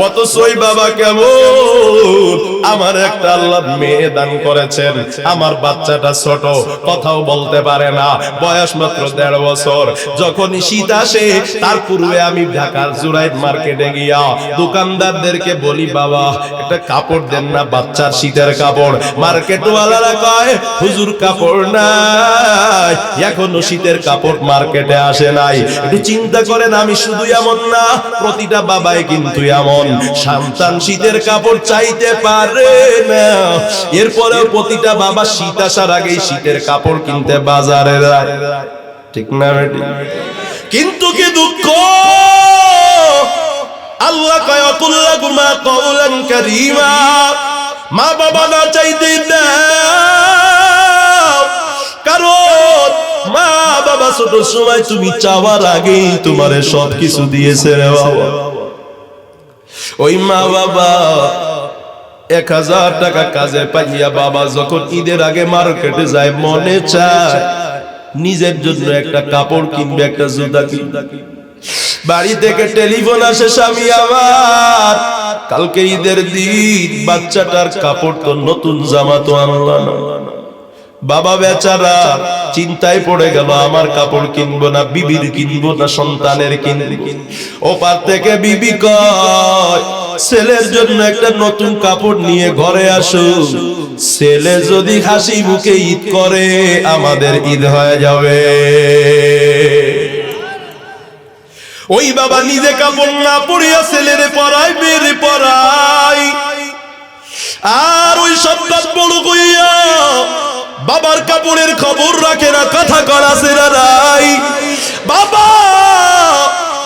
S1: অতসই বাবা কেমন, আমার একটা আল্লাহ মেয়ে দান করেছেন, আমার বাচ্চাটা ছোট, কথাও বলতে পারে না, বয়স মাত্র 1.5 বছর। যখনই শীত আসে তার পূর্বে আমি ঢাকার জুরাইদ মার্কেটে গিয়া দোকানদারদেরকে বলি, বাবা একটা কাপড় দেন না, বাচ্চার শীতের কাপড়। মার্কেটওয়ালারা কয়, হুজুর কাপড় নাই, এখনো শীতের কাপড় মার্কেটে আসে নাই। একটু চিন্তা করেন, আমি শুধু এমন না, না, প্রতিটা বাবাই কিন্তু এমন, সন্তান শীতের কাপড় চাইতে পারে না, এরপরেও প্রতিটা বাবা শীত আসার আগেই শীতের কাপড় কিনতে বাজারে যায়, ঠিক না? কিন্তু কি দুঃখ, আল্লাহ কয় কুল্লাকুমা কওলান কারীমা, মা বাবা না চাইতে দাও, কারণ মা বাবা ছোট সময় তুমি চাওয়ার আগেই তোমারে সবকিছু দিয়েছে রে বাবা। ওই মা বাবা 1000 টাকা কাজে পাইয়া বাবা যখন ঈদের আগে মার্কেটে যায়, মনে চায় নিজের জন্য একটা কাপড় কিনবে, একটা জুতা কিনবে। বাড়ি থেকে টেলিফোন আসে, স্বামী আমার কালকে ঈদের দিন, বাচ্চাটার কাপড় তো নতুন, জামা তো আনলা না। বাবা বেচারা চিন্তায় পড়ে গেল, আমার কাপড় কিনবো না, বিবির কিনবো না, সন্তানের কিনবো। ওপার থেকে বিবি কয়, ছেলের জন্য একটা নতুন কাপড় নিয়ে ঘরে আসো, ছেলে যদি হাসি মুখে ঈদ করে আমাদের ঈদ হয়ে যাবে। ওই বাবা নিজে কাপড় না পরিয়া ছেলেরে পরায়, মেয়েরে পরায়, আর ওই সন্তান বড় কইয়া বাবার কাপড়ের খবর রাখে না, কথা করা ছেড়া নাই। বাবা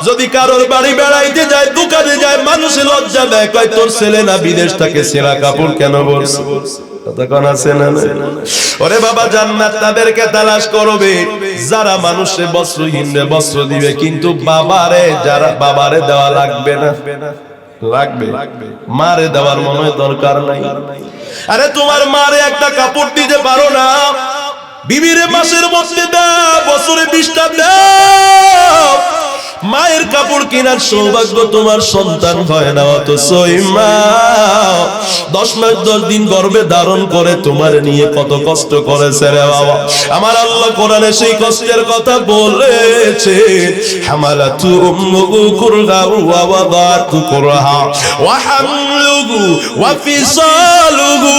S1: যদি কারোর বাড়ি বেড়াইতে যায়, দোকানে যায়, মানুষে লজ্জা দেয়, কয় তোর ছেলে না বিদেশ থেকে ছেঁড়া কাপড় কেন বলছে? ওরে বাবা, জান্নাত তাদেরকে তালাশ করবে যারা মানুষে বস্ত্রহীন বস্ত্র দিবে, কিন্তু বাবারে যারা বাবারে দেওয়া লাগবে না, লাগবে মারে দেওয়ার মনে হয় দরকার নাই। আরে তোমার মারে একটা কাপড় দিতে পারো না, বিবিরে মাসের মধ্যে দাও, বছরে 20টা দাও, মায়ের কাপড় কেনার সৌভাগ্য তোমার সন্তান হয় না। অথচ মা 10 মাস 10 দিন গর্ভে ধারণ করে তোমার নিয়ে কত কষ্ট করেছে রে বাবা। আমার আল্লাহ কোরআনে সেই কষ্টের কথা বলেছে, হামালাতু উম্মুহু কুরহা ওয়া ওয়াদাতু কুরহা ওয়া হামলুহু ওয়া ফিসালুহু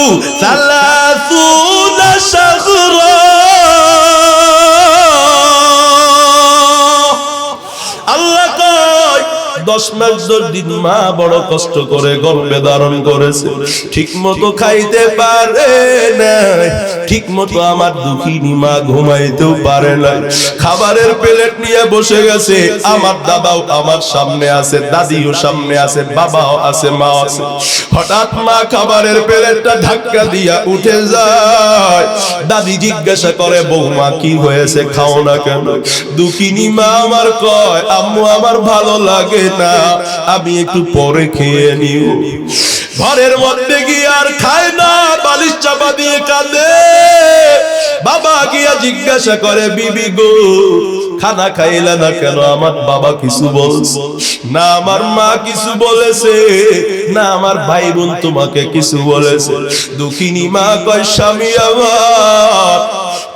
S1: 30 শাহরা। আল্লাহ কয় 10 মাস 10 দিন মা বড় কষ্ট করে গর্ভে ধারণ করেছে, ঠিক মতো খাইতে পারে না, ঠিক মতো আমার দুঃখিনী মা ঘুমাইতেও পারে না। খাবারের প্লেট নিয়ে বসে গেছে, আমার দাদাও আমার সামনে আছে, দাদিও সামনে আছে, বাবাও আছে, মা আছে। হঠাৎ মা খাবারের প্লেটটা ধাক্কা দিয়া উঠে যায়। দাদি জিজ্ঞাসা করে, বৌমা কি হয়েছে, খাও না কেন? দুঃখিনী মা আমার কয়, আম্মু আমার ভালো লাগে না, আমি একটু পরে খেয়ে নিও। ঘরের মধ্যে গিয়ে আর খায় না, বালিশ চাপা দিয়ে কাঁদে। বাবা গিয়া জিজ্ঞাসা করে, বিবি গো খানা খাইলা না কেন? আমার বাবা কিছু বলছে না, আমার মা কিছু বলেছে না, আমার ভাই বোন তোমাকে কিছু বলেছে? দুঃখিনী মা কয়, স্বামী আমার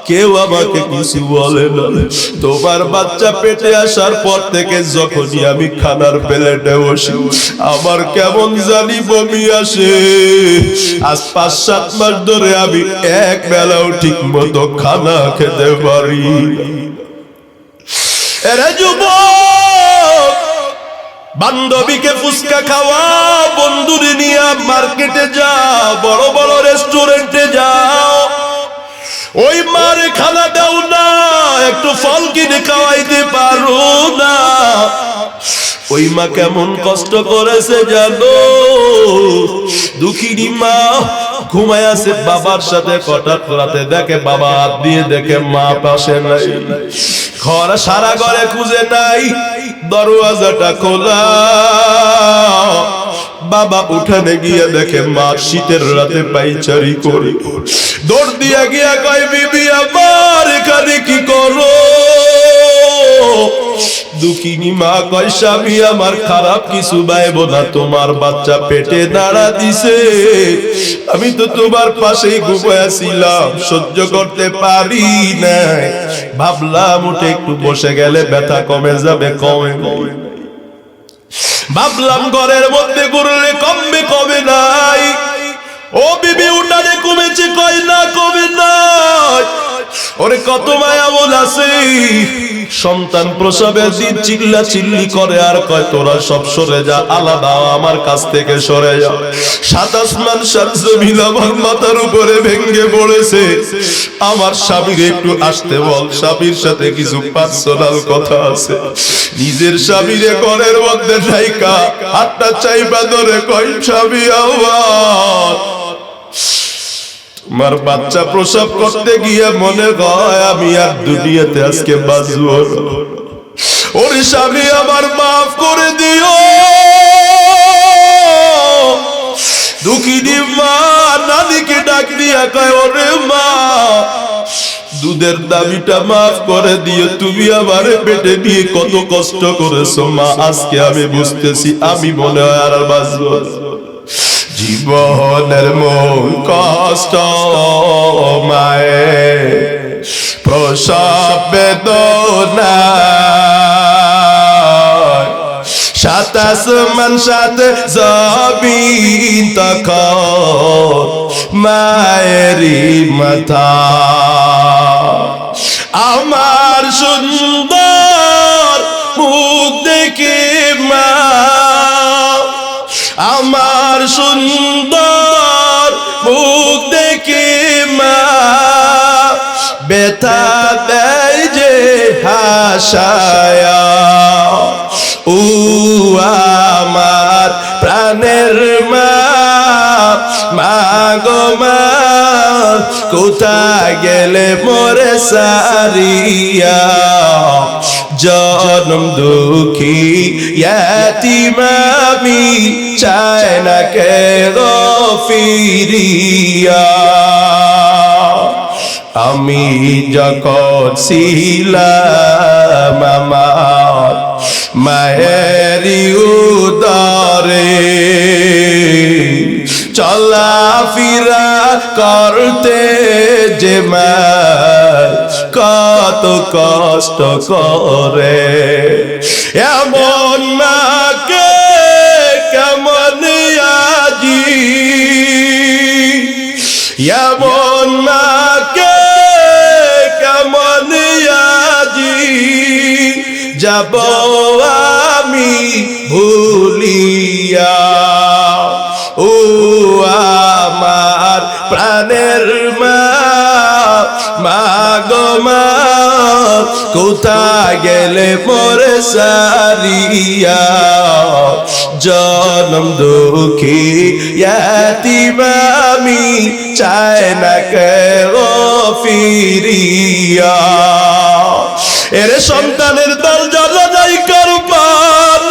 S1: কেউ আমাকে কিছু বলে না, তোমার বাচ্চা পেটে আসার পর থেকে যখনই আমি খানার প্লেটে বসি আমার কেমন জানি বমি আসে। আজ 5-7 মাস ধরে আমি এক বেলাও ঠিক মতো খানা খেতে পারি। এরে যুবক, বান্ধবীকে ফুচকা খাওয়া, বন্ধুরে নিয়ে মার্কেটে যাও, বড় বড় রেস্টুরেন্টে যাও, ওই মারে খানা দাও না, একটু ফল কিনে খাওয়াইতে পারো না। ওই মা কেমন কষ্ট করেছে জানো? দুঃখিনী মা ঘুমায় আছে বাবার সাথে, হঠাৎ রাতে দেখে বাবা হাত দিয়ে, দেখে মা পাশে নাই। ঘর সারা ঘরে খুঁজে নাই, দরওয়াজাটা খোলা। বাবা উঠানে গিয়ে দেখে মা শীতের রাতে পাইচারি করে। দৌড় দিয়া গিয়া কয়, বিবি আমার এখানে কি করো? দুঃখিনী মা কয়, স্বামী আমার খারাপ কিছু ভাইবো না, তোমার বাচ্চা পেটে নাড়া দিছে, আমি তো তোমার পাশেই ঘুমাইছিলাম, সহ্য করতে পারি না, ভাবলাম উঠে একটু বসে গেলে ব্যথা কমে যাবে, কমে ভাবলাম ঘরের মধ্যে ঘুরলে কমবে, কমে নাই। ও বিবি উঠানে কমেছে? কয় না, কমে নাই। ওরে কত মায়া মন আছে, সন্তান প্রসবের দিন চিল্লা চিল্লি করে আর কয় তোরা সব সরে যা, আলাদা আমার কাছ থেকে সরে যা। সাত আসমান সাত জমিন আমার মাথার উপরে ভেঙে পড়েছে, আমার স্বামীর একটু আসতে বল, স্বামীর সাথে কিছু পার্সোনাল কথা আছে। নিজের স্বামীরে ঘরের মধ্যে ঢাইকা হাতটা চাইবা ধরে কয় স্বামী আমার, তোমার বাচ্চা প্রসব করতে গিয়ে মনে হয় আমি আর দুনিয়াতে আজকে বাঁচবো না। ওরে স্বামী আমার মাফ করে দিও। দুঃখিনী মা নানিকে ডাক দিয়া কয় ওরে মা, দুধের দাবিটা মাফ করে দিও, তুমি আমারে পেটে নিয়ে কত কষ্ট করেছো মা, আজকে আমি বুঝতেছি আমি মনে হয় আর বাঁচবো না। জীবনের মূল কষ্ট মায়ের প্রসব বেদনা, সাত আসমান সাত জমিন তখন মায়েরই মাথা। আমার সুন্দর মুখ দেখে মা, আমার সুন্দর মুখ দেখে মা, ব্যথা দেয় যে হাসায়া। ও আমার প্রাণের মা, মা গো মা, কোথায় গেলে মোরে সারিয়া, জনম দুঃখী ইয়াতীম আমি, চায় না কে গো ফিরিয়া। আমি যখন ছিলাম আমার মায়েরই উদরে, চলা ফিরা করতে যে মা কত কষ্ট করে, এমন মাকে কেমন আজি, এমন মাকে কেমন আজি যাব আমি ভুলিয়া। ও আমার প্রাণের মা, মা গো মা, কোথায় গেলে মোরে সারিয়া, জনম দুঃখী ইয়াতীম আমি, চায় না কেউ ফিরিয়া। এরে সন্তানের দল জ্বালা নাই কারু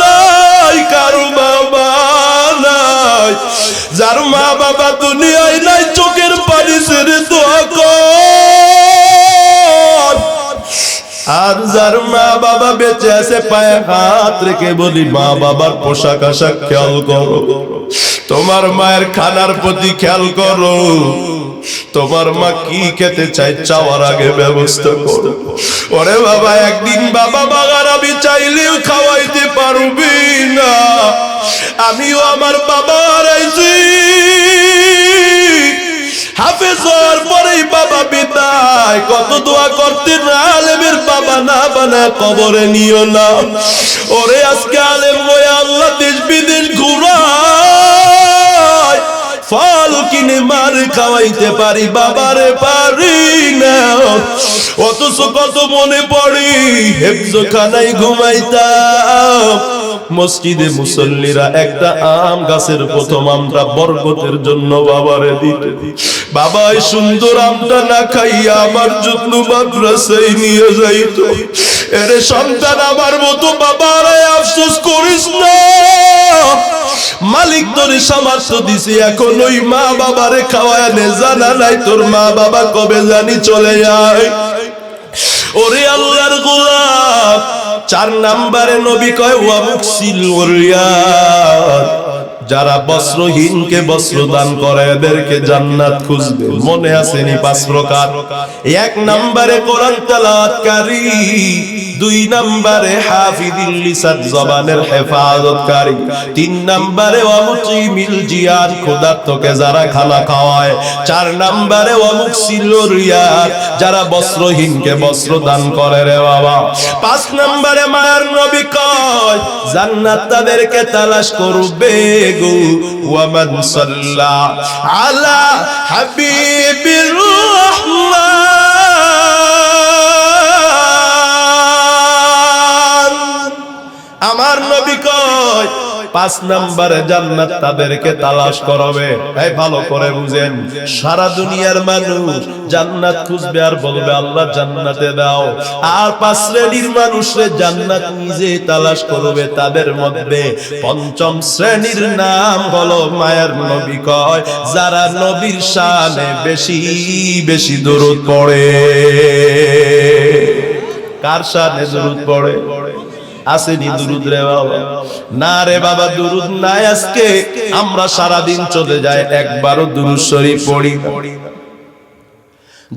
S1: নাই, কারু বাবা নাই, যার মা বাবা দুনিয়ায় নাই চোখের পানি ছেড়ে দোয়া কর। আর যার মা বাবা বেঁচে আছে পায়ে হাত রেখে বলি মা বাবার পোশাক আশাক খেয়াল করো, তোমার মায়ের খানার প্রতি খেয়াল করো, তোমার মা কি খেতে চাই চাওয়ার আগে ব্যবস্থা করো। ওরে বাবা একদিন বাবা বাগার আমি চাইলেও খাওয়াইতে পারবি না, আমিও আমার বাবা হারাইছি, হাফেজ হওয়ার পরেই বাবা বিদায়, কত দোয়া করতে আলেমের বাবা না বানায় কবরে নিও না। ওরে আজকে আলেম হয়ে আল্লাহ দেশ বিদেশ ঘুরায়, ফল কিনে মার খাওয়াইতে পারি, বাবারে পারি না। অথচ কত মনে পড়ি হেফজখানায় ঘুমাইতাম, মসজিদে মুসল্লিরা একটা আম গাছের প্রথম আমটা বরকতের জন্য বাবারে দিত, বাবা এই সুন্দর আমটা না খাইয়া আমার যত্ন মাদ্রাসায় নিয়ে যাইত। এরে সন্তান আমার মতো বাবারে আফসোস করিস না, মালিক তোরে সামর্থ্য দিছে, এখন ওই মা বাবারে খাওয়ায় নে, জানা নাই তোর মা বাবা কবে জানি চলে যায়। ওরে আল্লাহর গোলাম, 4 নম্বরে নবী কয় ওয়া মুকসিল ওরিয়াত, যারা বস্ত্রহীনকে বস্ত্র দান করে এদেরকে জান্নাত খুঁজবে। মনে আসেনি 5 প্রকার? 1 নম্বরে কোরআন তেলাওয়াতকারী, দুই নম্বরে হাফিজুল লিসান জবানের হেফাজতকারী, তিন নম্বরে ওয়া মুতিমিল জিয়াদ ক্ষুধার্তকে যারা খানা খাওয়ায়, চার নম্বরে ওয়া মুকসিল রিয়াদ যারা বস্ত্রহীনকে বস্ত্র দান করে রে বাবা, পাঁচ নম্বরে মায়ার নবী কয় জান্নাত তাদেরকে তালাশ করবে গো। ওয়া মান সাল্লা আলা হাবিবির রহমান, আমার নবী কয় পাঁচ নম্বরে জান্নাত তাদেরকে তালাশ করবে। এই ভালো করে বুঝেন, সারা দুনিয়ার মানুষ জান্নাত খুঁজবে আর বলবে আল্লাহ জান্নাতে দাও, আর পাঁচ শ্রেণীর মানুষে জান্নাত নিজে তালাশ করবে। তাদের মধ্যে পঞ্চম শ্রেণীর নাম হলো মায়ের নবী কয় যারা নবীর শানে বেশি বেশি দরুদ পড়ে। কার শানে দরুদ পড়ে? আসেনি দুরুদ রে বাবা? না রে বাবা, দুরুদ নাই। আজকে আমরা সারা দিন চলে যায় একবারও দুরুদ শরীফ পড়ি না।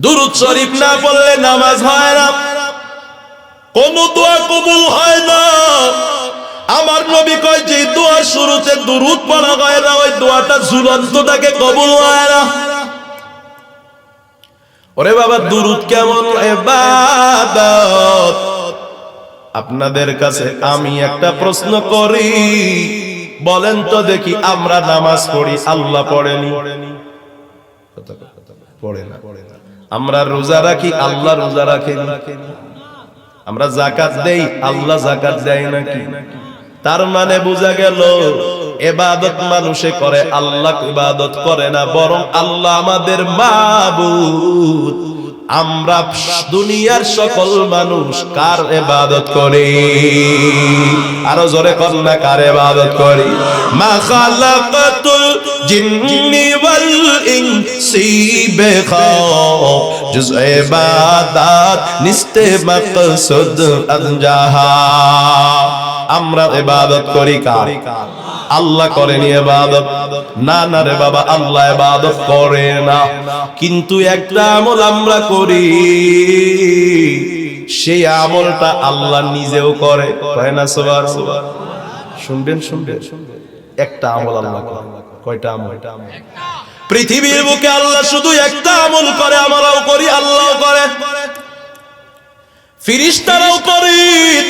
S1: দুরুদ শরীফ না পড়লে নামাজ হয় না, কোন দোয়া কবুল হয় না। আমার নবী কয় যে দোয়ার শুরুতে দুরুদ পড়া হয় না, ওই দোয়াটা ঝুলন্তটাকে কবুল হয় না। ওরে বাবা, দুরুদ কেমন ইবাদত। আপনাদের কাছে আমি একটা প্রশ্ন করি, বলেন তো দেখি, আমরা নামাজ পড়ি, আল্লাহ পড়েনি? পড়ে না। আমরা রোজা রাখি, আল্লাহ রোজা রাখেনি? আমরা যাকাত দেই, আল্লাহ যাকাত দেয় নাকি? তার মানে বোঝা গেল ইবাদত মানুষে করে, আল্লাহ ইবাদত করে না, বরং আল্লাহ আমাদের মাবুদ। আমরা দুনিয়ার সকল মানুষ কার ইবাদত করি? আরো জোরে কর না, কার ইবাদত করি? মা খালাকাতুল জিন্নি ওয়াল ইনসি বিখাজুজ ইবাদাত নিস্তে মাকসুদ আনজাহা। আমরা ইবাদত করি কার? আল্লাহ করেনি ইবাদত? না না রে বাবা, আল্লাহ ইবাদত করে না। কিন্তু একটা আমল আমরা করি, সেই আমলটা আল্লাহ নিজেও করে, কয় না সুবহানাল্লাহ? শুনবেন শুনবেন, একটা আমল আল্লাহ করে। কয়টা আমল? পৃথিবীর বুকে আল্লাহ শুধু একটা আমল করে, আমরাও করি, আল্লাহও করে, ফেরেশতারাও করে।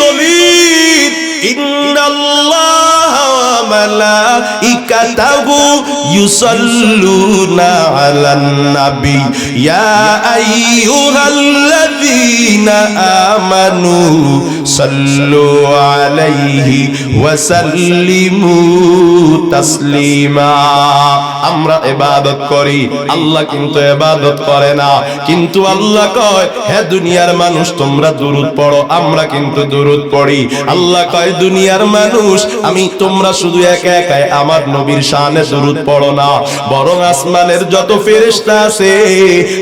S1: দলিল ইন্নাল্লাহা ওয়া মালাইকাতাহু ইউসাল্লুনা আলান নবী ইয়া আইয়ুহাল্লাযীনা আমানু সাল্লু আলাইহি ওয়া সাল্লিমু তাসলিমা। আমরা ইবাদত করি, আল্লাহ কিন্তু ইবাদত করে না। কিন্তু আল্লাহ কয়, হে দুনিয়ার মানুষ তোমরা দুরূদ পড়ো, আমরা কিন্তু দুরূদ পড়ি। আল্লাহ কয়, দুনিয়ার মানুষ আমি তোমরা শুধু একা একাই আমার নবীর শানে দুরূদ পড়ো না, বরং আসমানের যত ফেরেশতা আছে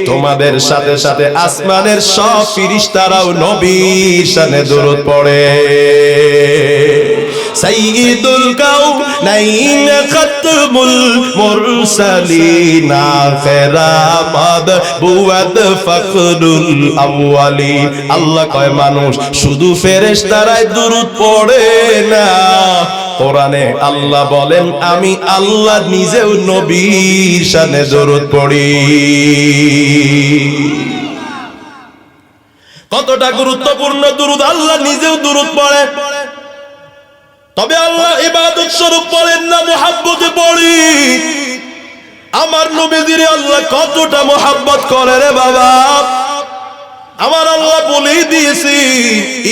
S1: তোমাদের সাথে সাথে আসমানের সব ফেরেশতারাও নবীর শানে দুরূদ পড়ে। সাইয়্যিদুল কাউনাইন খাতমুল মুরসালিন আখিরামাদ বুয়াদ ফখরুল আউয়ালিন। আল্লাহ কয় মানুষ শুধু ফেরেশতারাই দুরূদ পড়ে না, কোরআনে আল্লাহ বলেন আমি আল্লাহ নিজেও নবীর শানে দুরূদ পড়ি। কতটা গুরুত্বপূর্ণ দুরূদ! আল্লাহ নিজেও দুরূদ পড়ে। তবে আল্লাহ ইবাদত স্বরূপ পড়েন না, মুহাব্বতে পড়ি। আমার নবীজিরে আল্লাহ কতটা মুহাব্বত করে রে বাবা! আমার আল্লাহ বলেই দিয়েছি,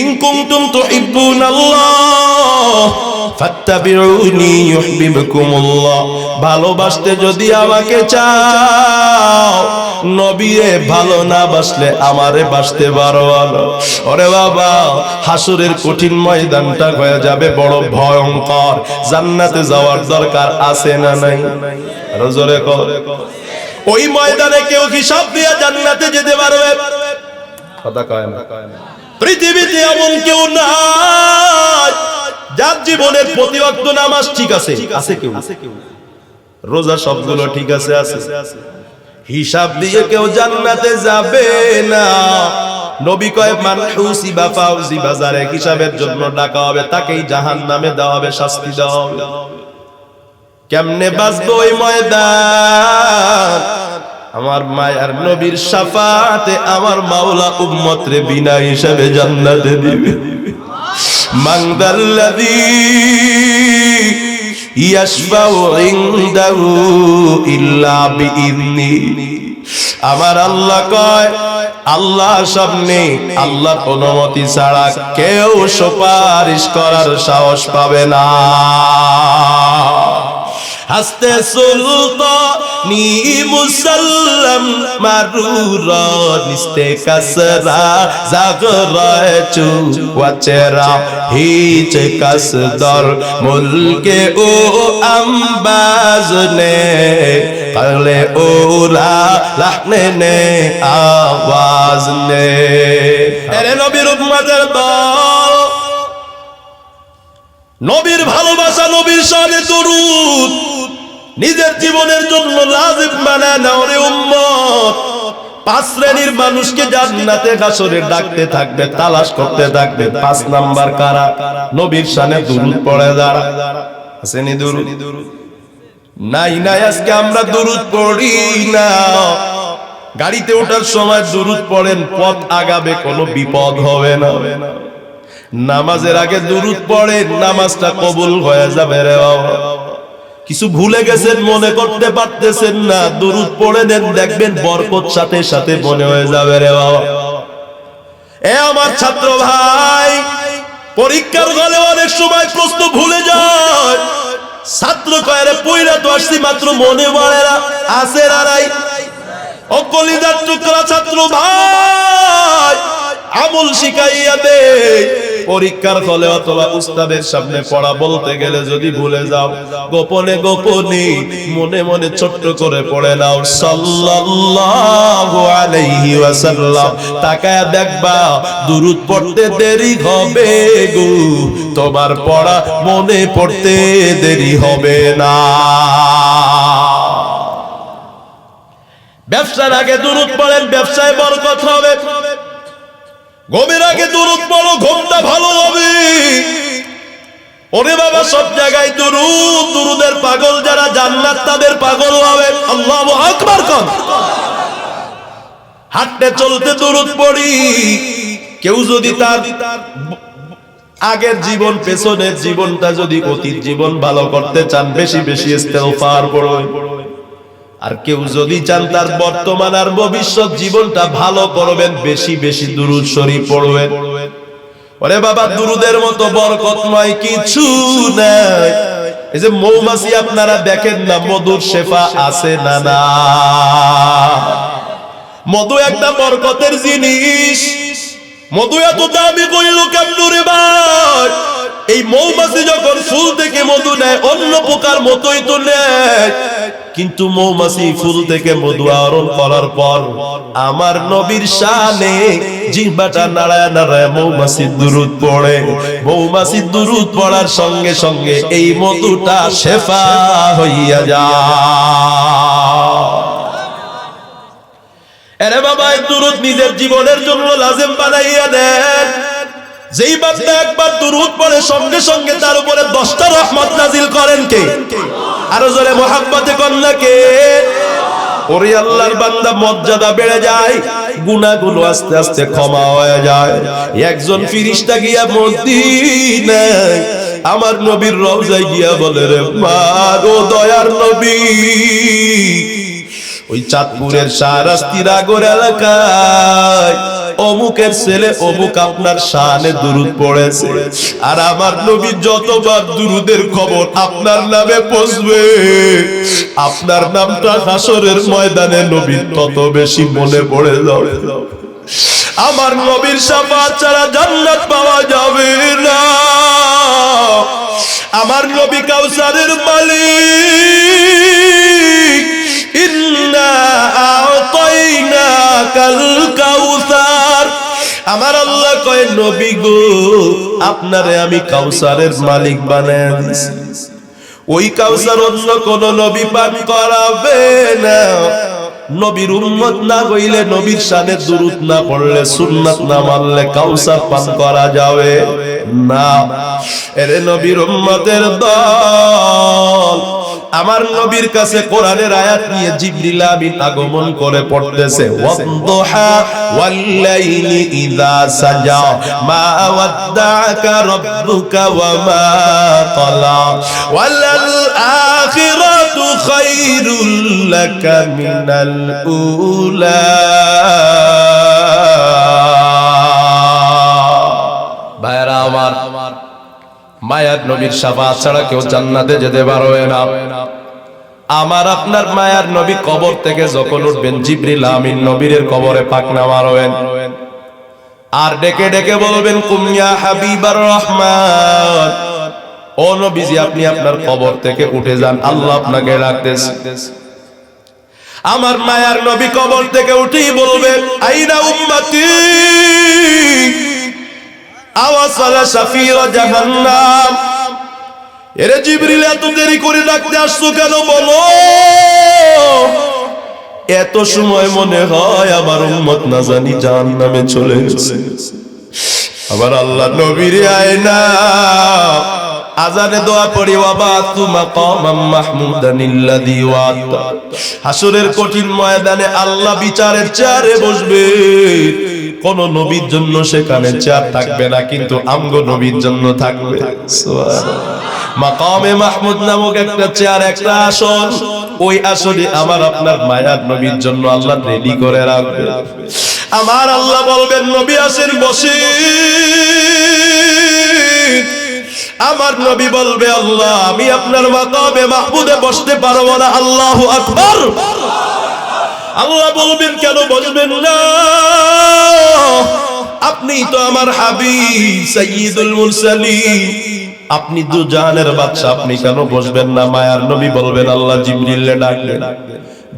S1: ইন কুনতুম তুহিব্বুনাল্লাহ ফাত্তাবিউনি ইউহিব্বুকুমুল্লাহ। ভালোবাসতে যদি আমাকে চাও, নবীরে ভালো না বাসলে আমারে বাসতে পারো না। ওরে বাবা, হাসরের কঠিন ময়দানটা হয়ে যাবে বড় ভয়ঙ্কর। জান্নাতে যাওয়ার দরকার আছে না নাই? আরো জোরে কর। ওই ময়দানে কেউ হিসাব দিয়ে জান্নাতে যেতে পারবে? কথা কয় না। পৃথিবীতে এমন কেউ নাই যার জীবনের প্রতি ওয়াক্ত নামাজ ঠিক আছে। আছে কেউ? রোজা সবগুলো ঠিক আছে? আছে। হিসাব দিয়ে কেউ জান্নাতে যাবে না। নবী কয় মান হুসিবা ফাউজিবা, যারে হিসাবের জন্য ডাকা হবে তাকেই জাহান্নামে দেওয়া হবে, শাস্তি দেওয়া হবে। কেমনে বাঁচবো ওই ময়দান? আমার মায়ার নবীর শাফাতে আমার মাওলা উম্মত রে বিনা হিসাবে জান্নাতে দিবে। মান দাল্লাযী ইয়াশফাউ ইনদাহু ইল্লা বিইذনি। আমার আল্লাহ কয়, আল্লাহর সামনে আল্লাহর অনুমতি ছাড়া কেউ সুপারিশ করার সাহস পাবে না। হাসতে সুলতানি মুসাল্লাম মারুরা নিস্তে কাসরা জাগরাচু ওয়াচেরা হিচ কাসদর মুলকে ও আম্বাজনে কালে ওলা লাহনে নে আওয়াজ নে। এরে নবীর উম্মতের দল, নবীর ভালোবাসা, নবীর শানে দরুদ নিজের জীবনের জন্য লাজিম বানায় নাও রে উম্মত। 5 শ্রেণীর মানুষকে জান্নাতে হাসরে ডাকতে থাকবে, তালাশ করতে থাকবে। 5 নাম্বার কারা? নবীর শানে দরুদ পড়ে যারা। আসেনি দরুদ? নাই নাই, আজকে আমরা দরুদ পড়ি না। গাড়িতে ওঠার সময় দরুদ পড়েন, পথ আগাবে, কোনো বিপদ হবে না। নামাজের আগে দরুদ পড়েন, নামাজটা কবুল হয়ে যাবে রে বাবা। কিছু ভুলে গেছেন, মনে করতে পারতেছেন না, দরুদ পড়ে দেন, দেখবেন বরকত সাথে সাথে মনে হয়ে যাবে রে বাবা। এ আমার ছাত্র ভাই, পরীক্ষার হলে অনেক সময় প্রশ্ন ভুলে যায়। ছাত্র কয় রে পয়রা তো আসছি মাত্র, মনে পড়ে না, আছে না নাই? ও কলিজার টুকরা ছাত্র ভাই, আমল শিখাইয়া দে। পরীক্ষার হলে অথবা উস্তাদের সামনে পড়া বলতে গেলে যদি ভুলে যাও, গোপনে গোপনে মনে মনে ছোট্ট করে পড়ে নাও সাল্লাল্লাহু আলাইহি ওয়াসাল্লাম। তাকায়া দেখবা দুরূদ পড়তে দেরি হবে গো, তোমার পড়া মনে পড়তে দেরি হবে না। ব্যবসার আগে দুরূদ পড়েন, ব্যবসায় বরকত হবে। ঘুমের আগে দুরূদ পড়ো, ঘুমটা ভালো হবে। ওরে বাবা, সব জায়গায় দুরূদ, দুরূদের পাগল যারা, জান্নাত তাদের পাগল হবে। আল্লাহু আকবার কোন। হাঁটতে চলতে দুরূদ পড়ি। কেউ যদি তার আগের জীবন, পেছনের জীবনটা যদি, অতীত জীবন ভালো করতে চান, বেশি বেশি ইস্তেগফার পড়ুন। আর কেউ যদি চান তার বর্তমান আর ভবিষ্যৎ জীবনটা ভালো করবেন, বেশি বেশি দুরূদ শরীফ পড়বেন। ওরে বাবা, দুরূদের মতো বরকতময় কিছু নাই। এই যে মৌমাছি আপনারা দেখেন না, মধুর শেফা আছে না না? মধু একটা বরকতের জিনিস। মধু এত দামি কইল কেমন রে ভাই? এই মৌমাছি যখন ফুল থেকে মধু নেয়, অন্য পোকার মতোই তো নেয়, কিন্তু মৌমাছি ফুল থেকে মধু আহরণ করার পর আমার নবীর শানে জিহ্বাটা নাড়ায় নাড়ায় মৌমাছি দুরূদ পড়ে। মৌমাছি দুরূদ পড়ার সঙ্গে সঙ্গে এই মধুটা শেফা হইয়া যায়। আরে বাবা, এই দুরূদ নিজের জীবনের জন্য লাজিম বানাইয়া দেন। যেই বান্দা একবার দুরূদ পড়ে, সঙ্গে সঙ্গে তার উপরে 10টা রহমত নাজিল করেন কে? আরো জোরে মোহাব্বতে কন্যা কে? ওরে আল্লাহর বান্দা, মর্যাদা বেড়ে যায়, গুনাহগুলো আস্তে আস্তে ক্ষমা হয়ে যায়। একজন ফেরেশতা গিয়া মদিনায় আমার নবীর রওজায় গিয়া বলে, রে মা গো দয়ার নবী, ওই চাঁদপুরের শাহরাস্তিরাগর এলাকায় অমুকের ছেলে অমুক আপনার শানে দুরূদ পড়েছে, আর আমার নবী যতবার দুরূদের খবর আপনার নামে পৌঁছবে, আপনার নামটা হাসরের ময়দানে নবী তত বেশি মনে পড়ে যাবে। আমার নবীর শাফাআত ছাড়া জান্নাত পাওয়া যাবে না। আমার নবী কাউসারের মালিক। ইন্না আ'তাইনাকাল কাউসার। আমার আল্লাহ কয়, নবী গো, আপনারে আমি কাউসারের মালিক বানায় দিয়েছি। ওই কাউসার অন্য কোন নবী পান করাবে না। নবীর উম্মত না হইলে, নবীর শানে দুরূদ না পড়লে, সুন্নাত না মানলে কাউসার পান করা যাবে না। এরে নবীর উম্মতের দল, আমার নবীর কাছে কোরআনের আয়াত নিয়ে জিবরিল আমিন আগমন করে পড়তেছে, ওয়াদদুহা ওয়াল্লাইলি ইযা সাজা মা ওয়াদ্দাআকা রাব্বুকা ওয়া মা ক্বালা ওয়ালাল আখিরাতু খায়রুল লাকা মিনাল উলা। ভাইরা আমার, মায়ার নবীর শাফাআত ছাড়া কেউ জান্নাতে যেতে পারবে না। আমার আপনার মায়ার নবী কবর থেকে যখন উঠবেন, জিবরিল আমিন নবীর কবরে পাকনা মারবেন আর ডেকে ডেকে বলবেন, কুম ইয়া হাবিবার রহমান, ও নবীজি আপনি আপনার কবর থেকে উঠে যান, আল্লাহ আপনাকে ডাকতেছে। আমার মায়ার নবী কবর থেকে উঠেই বলবেন, আইনা উম্মতি আওয়াসালা শাফিরা জাহান্নাম। এরে জিবরিল, এত দেরি করে ডাকতে আসছো কেন বলো? এত সময় মনে হয় আমার উম্মত না জানি জাহান্নামে চলে গেছে। আবার আল্লাহ নবীরে আয়না আজানে দোয়া পড়ি, ওয়াবাতু মাকামাম মাহমুদানিল্লাযী ওয়া'তা। হাসরের কঠিন ময়দানে আল্লাহ বিচারের চেয়ারে বসবে, কোন নবীর জন্য সেখানে চেয়ার থাকবে না, কিন্তু আমগো নবীর জন্য থাকবে। সুবহানাল্লাহ। মাকামে মাহমুদ নামক একটা চেয়ার, একটা আসন, ওই আসনে আমার আপনার মায়ার নবীর জন্য আল্লাহ রেডি করে রাখবে। আমার আল্লাহ বলবেন, নবী আসেন বসে। আমার নবী বলবে, আল্লাহ আমি আপনার মাকামে মাহমুদে বসতে পারবো না। আল্লাহু আকবার। আল্লাহ বলবেন, কেন বসবেন না? আপনি তো আমার হাবিব সাইয়্যিদুল মুরসালিন, আপনি তো জানের বাদশা, আপনি কেন বসবেন না? মায়ার নবী বলবেন, আল্লাহ জিবরিলে ডাকলেন।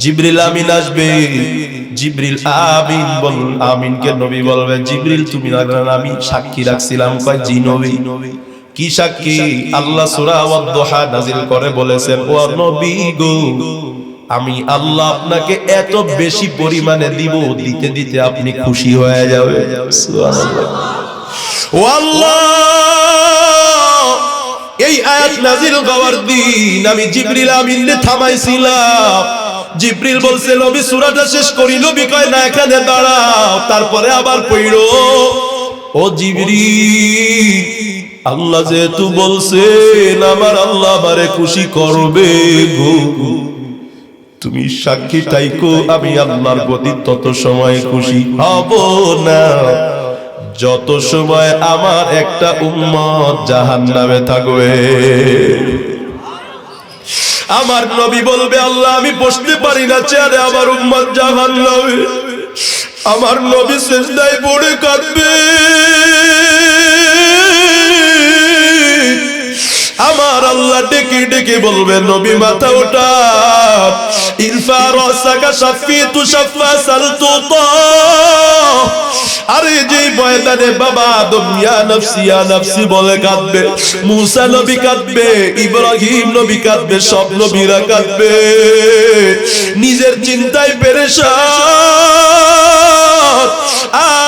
S1: জিবরিল আমিন আসবে। জিবরিল আমিন আমিনকে নবী বলবে, জিবরিল তুমি না, আমি সাক্ষী রাখছিলাম। কয় জি নবী। কি সাক্ষী? আল্লাহ সূরা ওয়াদ-দুহা নাযিল করে বলেছেন, ও নবী গো, আমি আল্লাহ আপনাকে এত বেশি পরিমাণে দিব, দিতে দিতে আপনি খুশি হয়ে যাবে। সুবহানাল্লাহ। ও আল্লাহ, এই আয়াত নাযিল হওয়ার দিন আমি জিবরিল আমিনকে থামাইছিলাম। জিবরিল বলছে, নবী সূরাটা শেষ করি। নবী কয় না, এখানে দাঁড়াও, তারপরে আবার পড়ো। ও জিবরিল, আল্লাহ যেহেতু বলছেন আমার আল্লাহ আমারে খুশি করবে গো, তুমি সাক্ষী থাইকো, আমি আল্লাহর প্রতি তত সময় খুশি হব না যত সময় আমার একটা উম্মত জাহান্নামে থাকবে। আমার নবী বলবে, আল্লাহ আমি বসতে পারি না চেয়ারে, আমার উম্মত জাহান্নামে। আমার নবী সিজদায় পড়ে কাঁদবে। আমার আল্লাহ ডেকে ডেকে বলবে, নবী মাথা ওঠা, ইরফা রাসাকা শাফিতু শাফা সালতুতা। আরে যে ময়দানে বাবা আদম ইয়া নাফসি বলে কাঁদবে, মুসা নবী কাঁদবে, ইব্রাহিম নবী কাঁদবে, সব নবীরা কাঁদবে, নিজের চিন্তায় পেরেশান।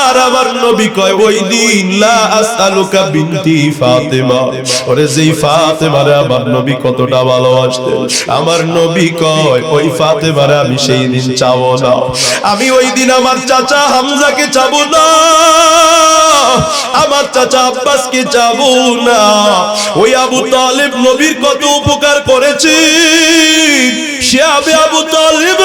S1: আর আমার নবী কয়, ওই দিন লা আসআলুকা বিনতি ফাতিমা, ওরে যেই ফাতেমারে আমার নবী কতটা ভালোবাসতেন, আমার নবী কয় ওই ফাতেমারে আমি সেই দিন চাবো না। আমি ওই দিন আমার চাচা হামজাকে চাবো না, আমার চাচা আব্বাসকে চাবো না। ওই আবু তালিব নবীর কত উপকার করেছে, সে আবু তালিব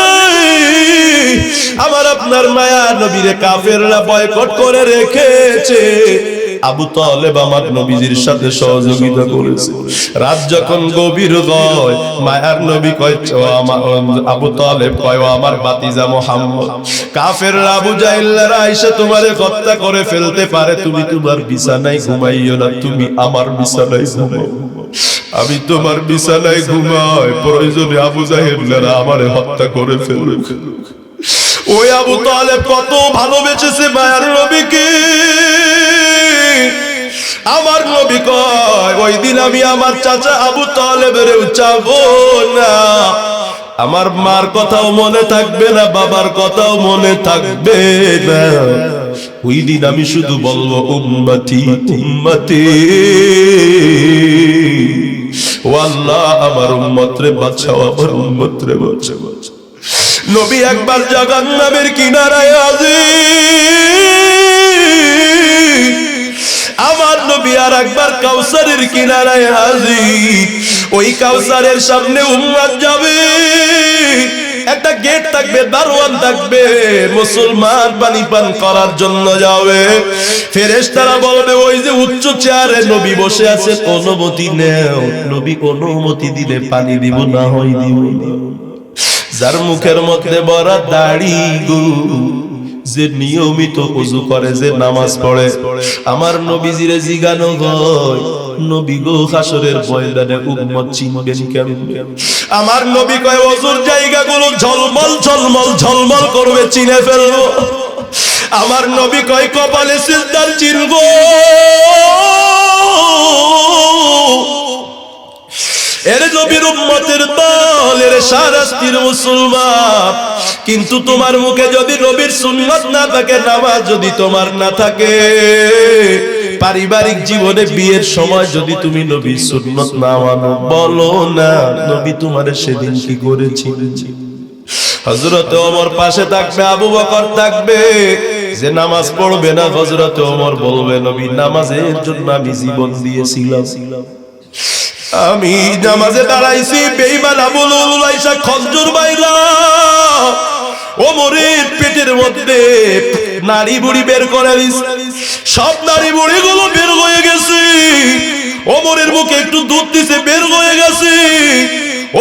S1: আমার আপনার মায়া নবীরে কাফেররা বয়কট করে রেখেছে। আবু তালেব আমার নবীজির সাথে সহযোগিতা করেছে। রাত যখন গভীর হয়, মায়ার নবী কয়, আবু তালেব কয়, আমার ভাতিজা মুহাম্মদ, কাফেররা আবু জাহেলরা এসে তোমারে হত্যা করে ফেলতে পারে, তুমি তোমার বিছানায় ঘুমাইও না, তুমি আমার বিছানায় ঘুমাও। আমি তোমার বিছানায় ঘুমাই, প্রয়োজনে আবু জাহেলরা আমারে হত্যা করে ফেলুক। ওই আবু তালেব কত ভালোবেসেছে মায়ার নবীকে। আমার নবী কয়, ওই দিন আমি আমার চাচা আবু তালেবের চাবো না। আমার মার কথাও মনে থাকবে না, বাবার কথাও মনে থাকবে না। ওই দিন আমি শুধু বলবো উম্মতি উম্মতি, ও আল্লাহ আমার উম্মত রে বাঁচাও, আমার উম্মত রে বাঁচাও। নবী একবার জাহান্নামের কিনারায় হাজির, আমার নবী আর একবার কাউসারের কিনারায় হাজির। ওই কাউসারের সামনে উম্মত যাবে, একটা গেট থাকবে, দারোয়ান থাকবে, মুসলমান পানি পান করার জন্য যাবে। ফেরেশতারা বলবে ওই যে উচ্চ চেয়ারে নবী বসে আছে, অনুমতি নেও। নবী অনুমতি দিলে পানি দিব, না হয় দিব না। যার মুখের মধ্যে বড় দাড়ি গো, যে নিয়মিত ওযু করে, যে নামাজ পড়ে, আমার নবীজিরে জিগানো হয়, নবী গো হাসরের ময়দানে উম্মত চিনবেন কেমনে? আমার নবী কয় ওযুর জায়গাগুলো ঝলমল ঝলমল ঝলমল করবে, চিনে ফেলবো। আমার নবী কয় কপালে সিজদার চিনবো। এর নবীর উম্মতের দল, এর শারাস্তির মুসলমান। কিন্তু তোমার মুখে যদি নবীর সুন্নাত না থাকে, নামাজ যদি তোমার না থাকে, পারিবারিক জীবনে বিয়ের সময় যদি তুমি নবীর সুন্নাত না মানো, বলো না নবী তোমার সেদিন কি করেছিল। হযরত ওমর পাশে থাকবে, আবু বকর থাকবে, যে নামাজ পড়বে না হযরত ওমর বলবে নবী নামাজের জন্য আমি জীবন দিয়েছিলাম, আমি নামাজে দাঁড়াইছি, বেঈমান আবু লুলুল আইসা খঞ্জর বাইরা ওমরের পেটের মধ্যে নাড়ি বুড়ি বের করে দিছে। সব নাড়ি বুড়ি গুলো বের হয়ে গেছে, ওমরের মুখে একটু দুধ দিছে, বের হয়ে গেছে।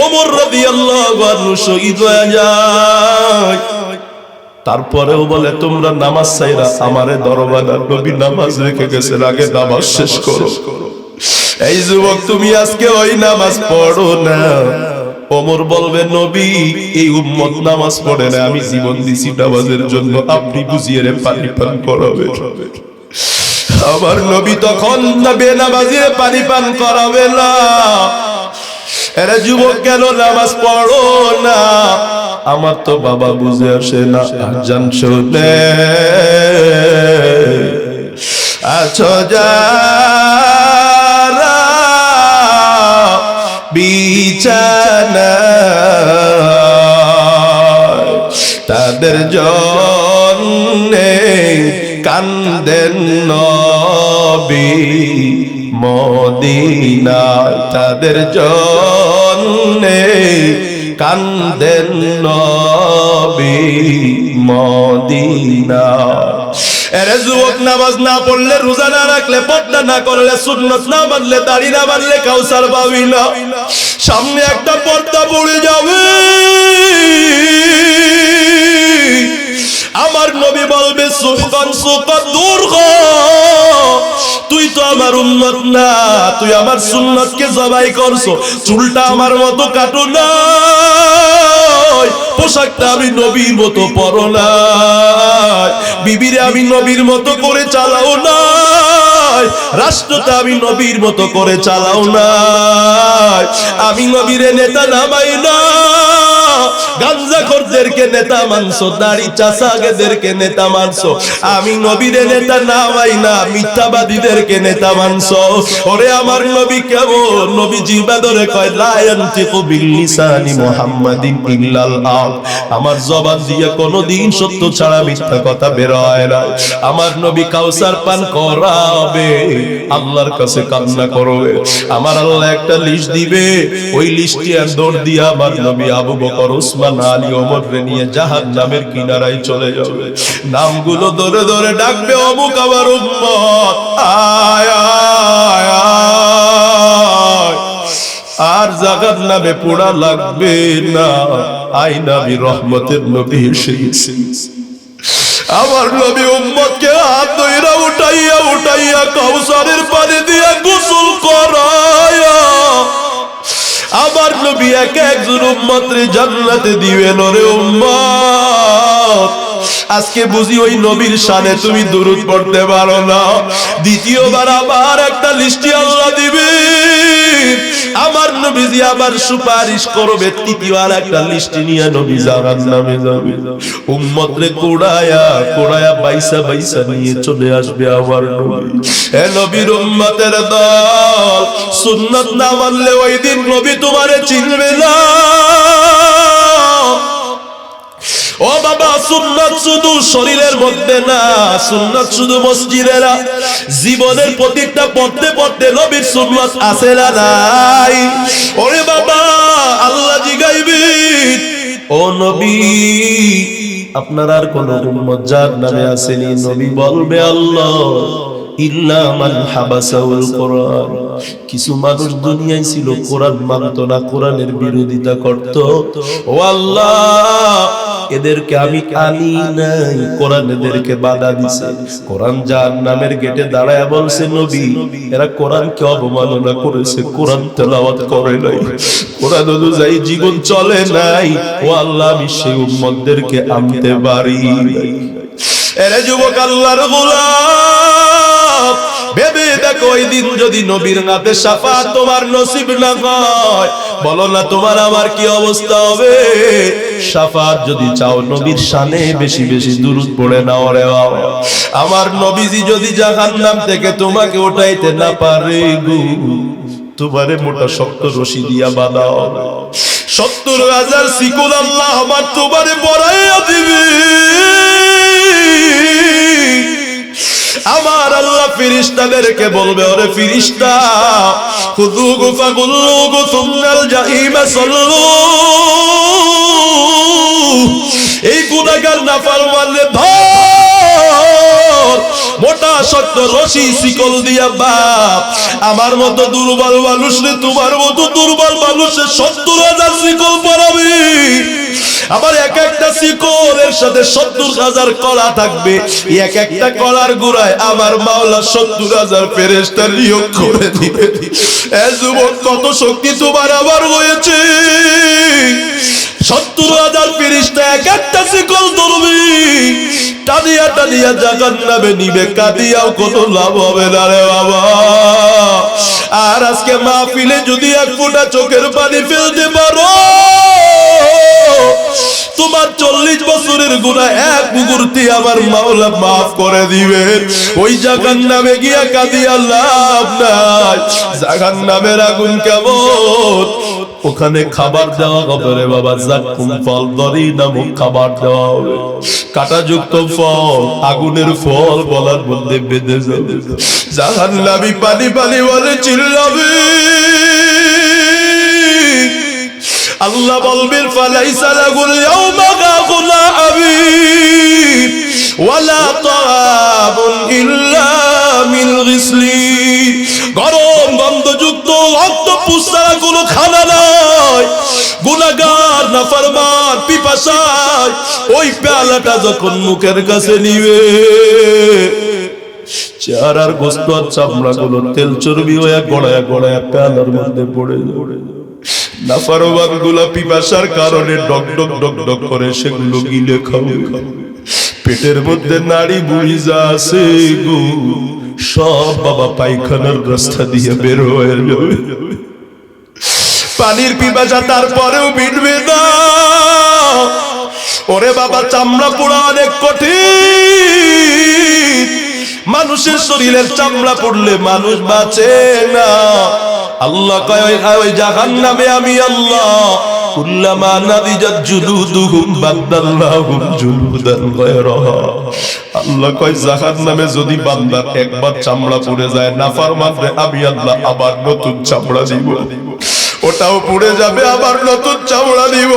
S1: ওমর রাদিয়াল্লাহু আনহু শহীদ হয়ে যায়। তারপরেও বলে তোমরা নামাজ ছাইরা আমারে দরবারে, নবী নামাজ রেখে গেছেন, আগে নামাজ শেষ করো। এই যুবক তুমি আজকে ওই নামাজ পড়ো না। ওমর বলবে নবী এই উম্মত নামাজ পড়ে না, আমি জীবন দিছি নামাজের জন্য, আপনি বুঝিয়ে রে পানি পান করাবে। আমার নবী তখন বেনামাজিরে পানি পান করাবে না। এরা যুবক কেন নামাজ পড়ো না? আমার তো বাবা বুঝে আসে না, আজান শুনে আছো যারা বিছানায়, তাদের জন্যে কান্দেন নবী মদিনায়, তাদের জন্যে কান্দেন নবী মদিনায়। এরে যুবক নামাজ না পড়লে, রোজা না রাখলে, পর্দা না করলে, সুন্নাত না মানলে, দাড়ি না মানলে কাউসার পাবি না। সামনে একটা পর্দা পড়ে যাবে, আমার নবী বলবে সুফকান সুফা দূর হ, তুই তো আমার উম্মত না, তুই আমার সুন্নাতকে জবাই করছো। চুলটা আমার মতো কাটো না, পোশাকটা আমি নবীর মতো পরো না, বিবিরে আমি নবীর মতো করে চালাও না, রাষ্ট্রটা আমি নবীর মতো করে চালাও না, আমি নবীরে নেতা নামাই না, গাঞ্জাখোরদেরকে নেতা মানছো, দাড়ি চাষাগেদেরকে নেতা মানছো, আমি নবীরে নেতা নামাই না, মিথ্যাবাদীদেরকে নেতা মানছো। ওরে আমার নবী কেমন? নবী জিহ্বা ধরে কয় লা ইয়ানতিকু বিল লিসানি মুহাম্মাদিন ইল্লাল হক, আমার জবান দিয়ে কোনদিন সত্য ছাড়া মিথ্যা কথা বের হয় না। আমার নবী কাউসার পান করাবে, আল্লাহর কাছে কান্না করবে, আমার আল্লাহ একটা লিস্ট দিবে, ওই লিস্টে দৌড় দিয়ে আমার নবী আবু বকর, উসমান, আলী, ওমর রে নিয়ে জাহান্নামের কিনারায় চলে যাবে। নামগুলো ধরে ধরে ডাকবে, অমুক আমার উম্মত আয় আয় আয়, আর জাগাত নামে পোড়া লাগবে না, আই নবী রহমতের নবী এসে গেছে। আমার নবী উম্মতকে হাত ধইরা উঠাইয়া উঠাইয়া কাউসারের পানি দিয়া গোসল করায়া আমার নবী এক একজন উম্মতরে জান্নাতে দিবেন। ওরে উম্মত, আজকে বুঝি ওই নবীর শানে তুমি দুরূদ পড়তে পারো না, দ্বিতীয়বার আবার একটা লিস্টি আল্লাহ দিবে। আমার নবীজি আবার সুপারিশ করবে, তৃতীয় আর একটা লিস্ট নিয়ে নবী জাহান্নামে যাবে। উম্মতরে কোড়ায়া কোড়ায়া বাইসা বাইসা নিয়ে চলে আসবে আমার নবী। হে নবীর উম্মতের দল, সুন্নাত না মানলে ওই দিন নবী তোমারে চিনবে না। ও বাবা, সুন্নাত শুধু শরীরের মধ্যে না, সুন্নাত শুধু মসজিদে না, জীবনের প্রতিটা পড়তে পড়তে নবীর সুন্নাত আছে না নাই? ওরে বাবা, আল্লাহ জিগাইবে, ও নবী আপনার আর কোন উম্মত জাহান্নামে আসেনি? নবী বলবে আল্লাহ ইল্লা মান হাবাসাউল কোরআন। কিছু মানুষ দুনিয়ায় ছিল, কোরআন মানত না, কোরআনের বিরোধিতা করত। ও আল্লাহ, এদেরকে আমি আনি নাই, কোরআন এদেরকে বাধা দিছে। কোরআন জাহান্নামের গেটে দাঁড়ায় বলছে নবী এরা কোরআনকে অবমাননা করেছে, কোরআন তেলাওয়াত করে নাই, কোরআন অনুযায়ী জীবন চলে নাই। ও আল্লাহ, আমি সেই উম্মতদেরকে আনতে পারি। এরে যুবক আল্লাহর গোলাম, ভেবে দেখো ওই দিন যদি নবীর নাতে শাফাত তোমার নসিব না হয়, বলো না তোমার আমার কি অবস্থা হবে? শাফাত যদি চাও নবীর শানে বেশি বেশি দুরূদ পড়ে নাও রে বাবা। আমার নবীজি যদি জাহান্নাম থেকে তোমাকে উঠাইতে না পারে গো, তোমারে মোটা শক্ত রশি দিয়া বাঁধাও, ৭০,০০০ শিকল আল্লাহ আমার তোমারে পরাইয়া দিবে। আমার আল্লাহ ফেরেশতাদেরকে বলবে, ওরে ফেরেশতা, খুযুহু ফাগুল্লুহু সুম্মাল জাহিমা সাল্লু। এই গুনাহগার নাফরমানরে ধর, মোটা শক্ত রশি শিকল দিয়া বাপ। আমার মতো দুর্বল মানুষরে, তোমার মতো দুর্বল মানুষের ৭০,০০০ শিকল পরাবি। আবার এক একটা শিকলের সাথে ৭০,০০০ কলা থাকবে, এক একটা কলার গোড়ায় আমার মাওলা ৭০,০০০ ফেরেশতা নিয়োগ করে দিবে। এ যুবক, কত শক্তি তোমার আবার হয়েছে! ৭০,০০০ ফেরেশতা এক একটা শিকল ধরবে, টানিয়া টানিয়া জাহান্নামে নিবে, কাঁদিয়াও কোনো লাভ হবে না রে বাবা। আর আজকে মাহফিলে যদি এক ফোঁটা চোখের পানি ফেলতে পারো, তোমার ৪০ বছরের গুনাহ এক মুহূর্তে আমার মাওলা মাফ করে দিবে। ওই জাহান্নামে গিয়া কাঁদিয়া লাভ নাই। জাহান্নামের আগুন কেমন, ওখানে খাবার দেওয়া হবে রে বাবা, জাক্কুম ফল দরি নামক খাবার দেওয়া হবে, কাঁটাযুক্ত ফল, আগুনের ফল গলার মধ্যে বেঁধে যাবে। জাহান্নামী পানি পানি বলে চিল্লাবে। আল্লাহ বলবেন ফালাইসা লাহুল ইয়াওমা গাফুলা আবিব ওয়ালা তাআবুন ইল্লা মিন গিসলিন। গরম গন্ধযুক্ত অক্টোপাস ছাড়া কোনো খানা নাই। গুনাহগার নাফরমান পিপাসায় ওই পেয়ালাটা যখন মুখের কাছে নিবে, চেহারার গোস্ত আর চামড়া গুলো তেল চর্বি হয়ে গড়ায়া গড়ায়া পেয়ালার মধ্যে পড়ে যাবে। নাফরমান গুলা পিপাসার কারণে ডক ডক ডক ডক করে সেগুলো গিলে খাবে। পেটের মধ্যে নাড়ি বুড়ি যা আছে গো, সব বাবা পায়খানার রাস্তা দিয়ে বের হয়ে যাবে। পানির পিপাসা তারপরেও মিটবে না। ওরে বাবা, চামড়া পোড়া অনেক কঠিন। মানুষের শরীরের চামড়া পড়লে মানুষ বাঁচে না। আল্লাহ কয় ওই জাহান্নামে আমি আল্লাহ কুল্লামা নাদিজাত জুলুদুহুম বাদদাল্লাহুম জুলুদান গায়রাহা। আল্লাহ কয় জাহান্নামে যদি বান্দার একবার চামড়া পুড়ে যায়, নাফরমানরে আমি আল্লাহ আবার নতুন চামড়া দিব, ওটাও পুড়ে যাবে, আবার নতুন চামড়া দিব।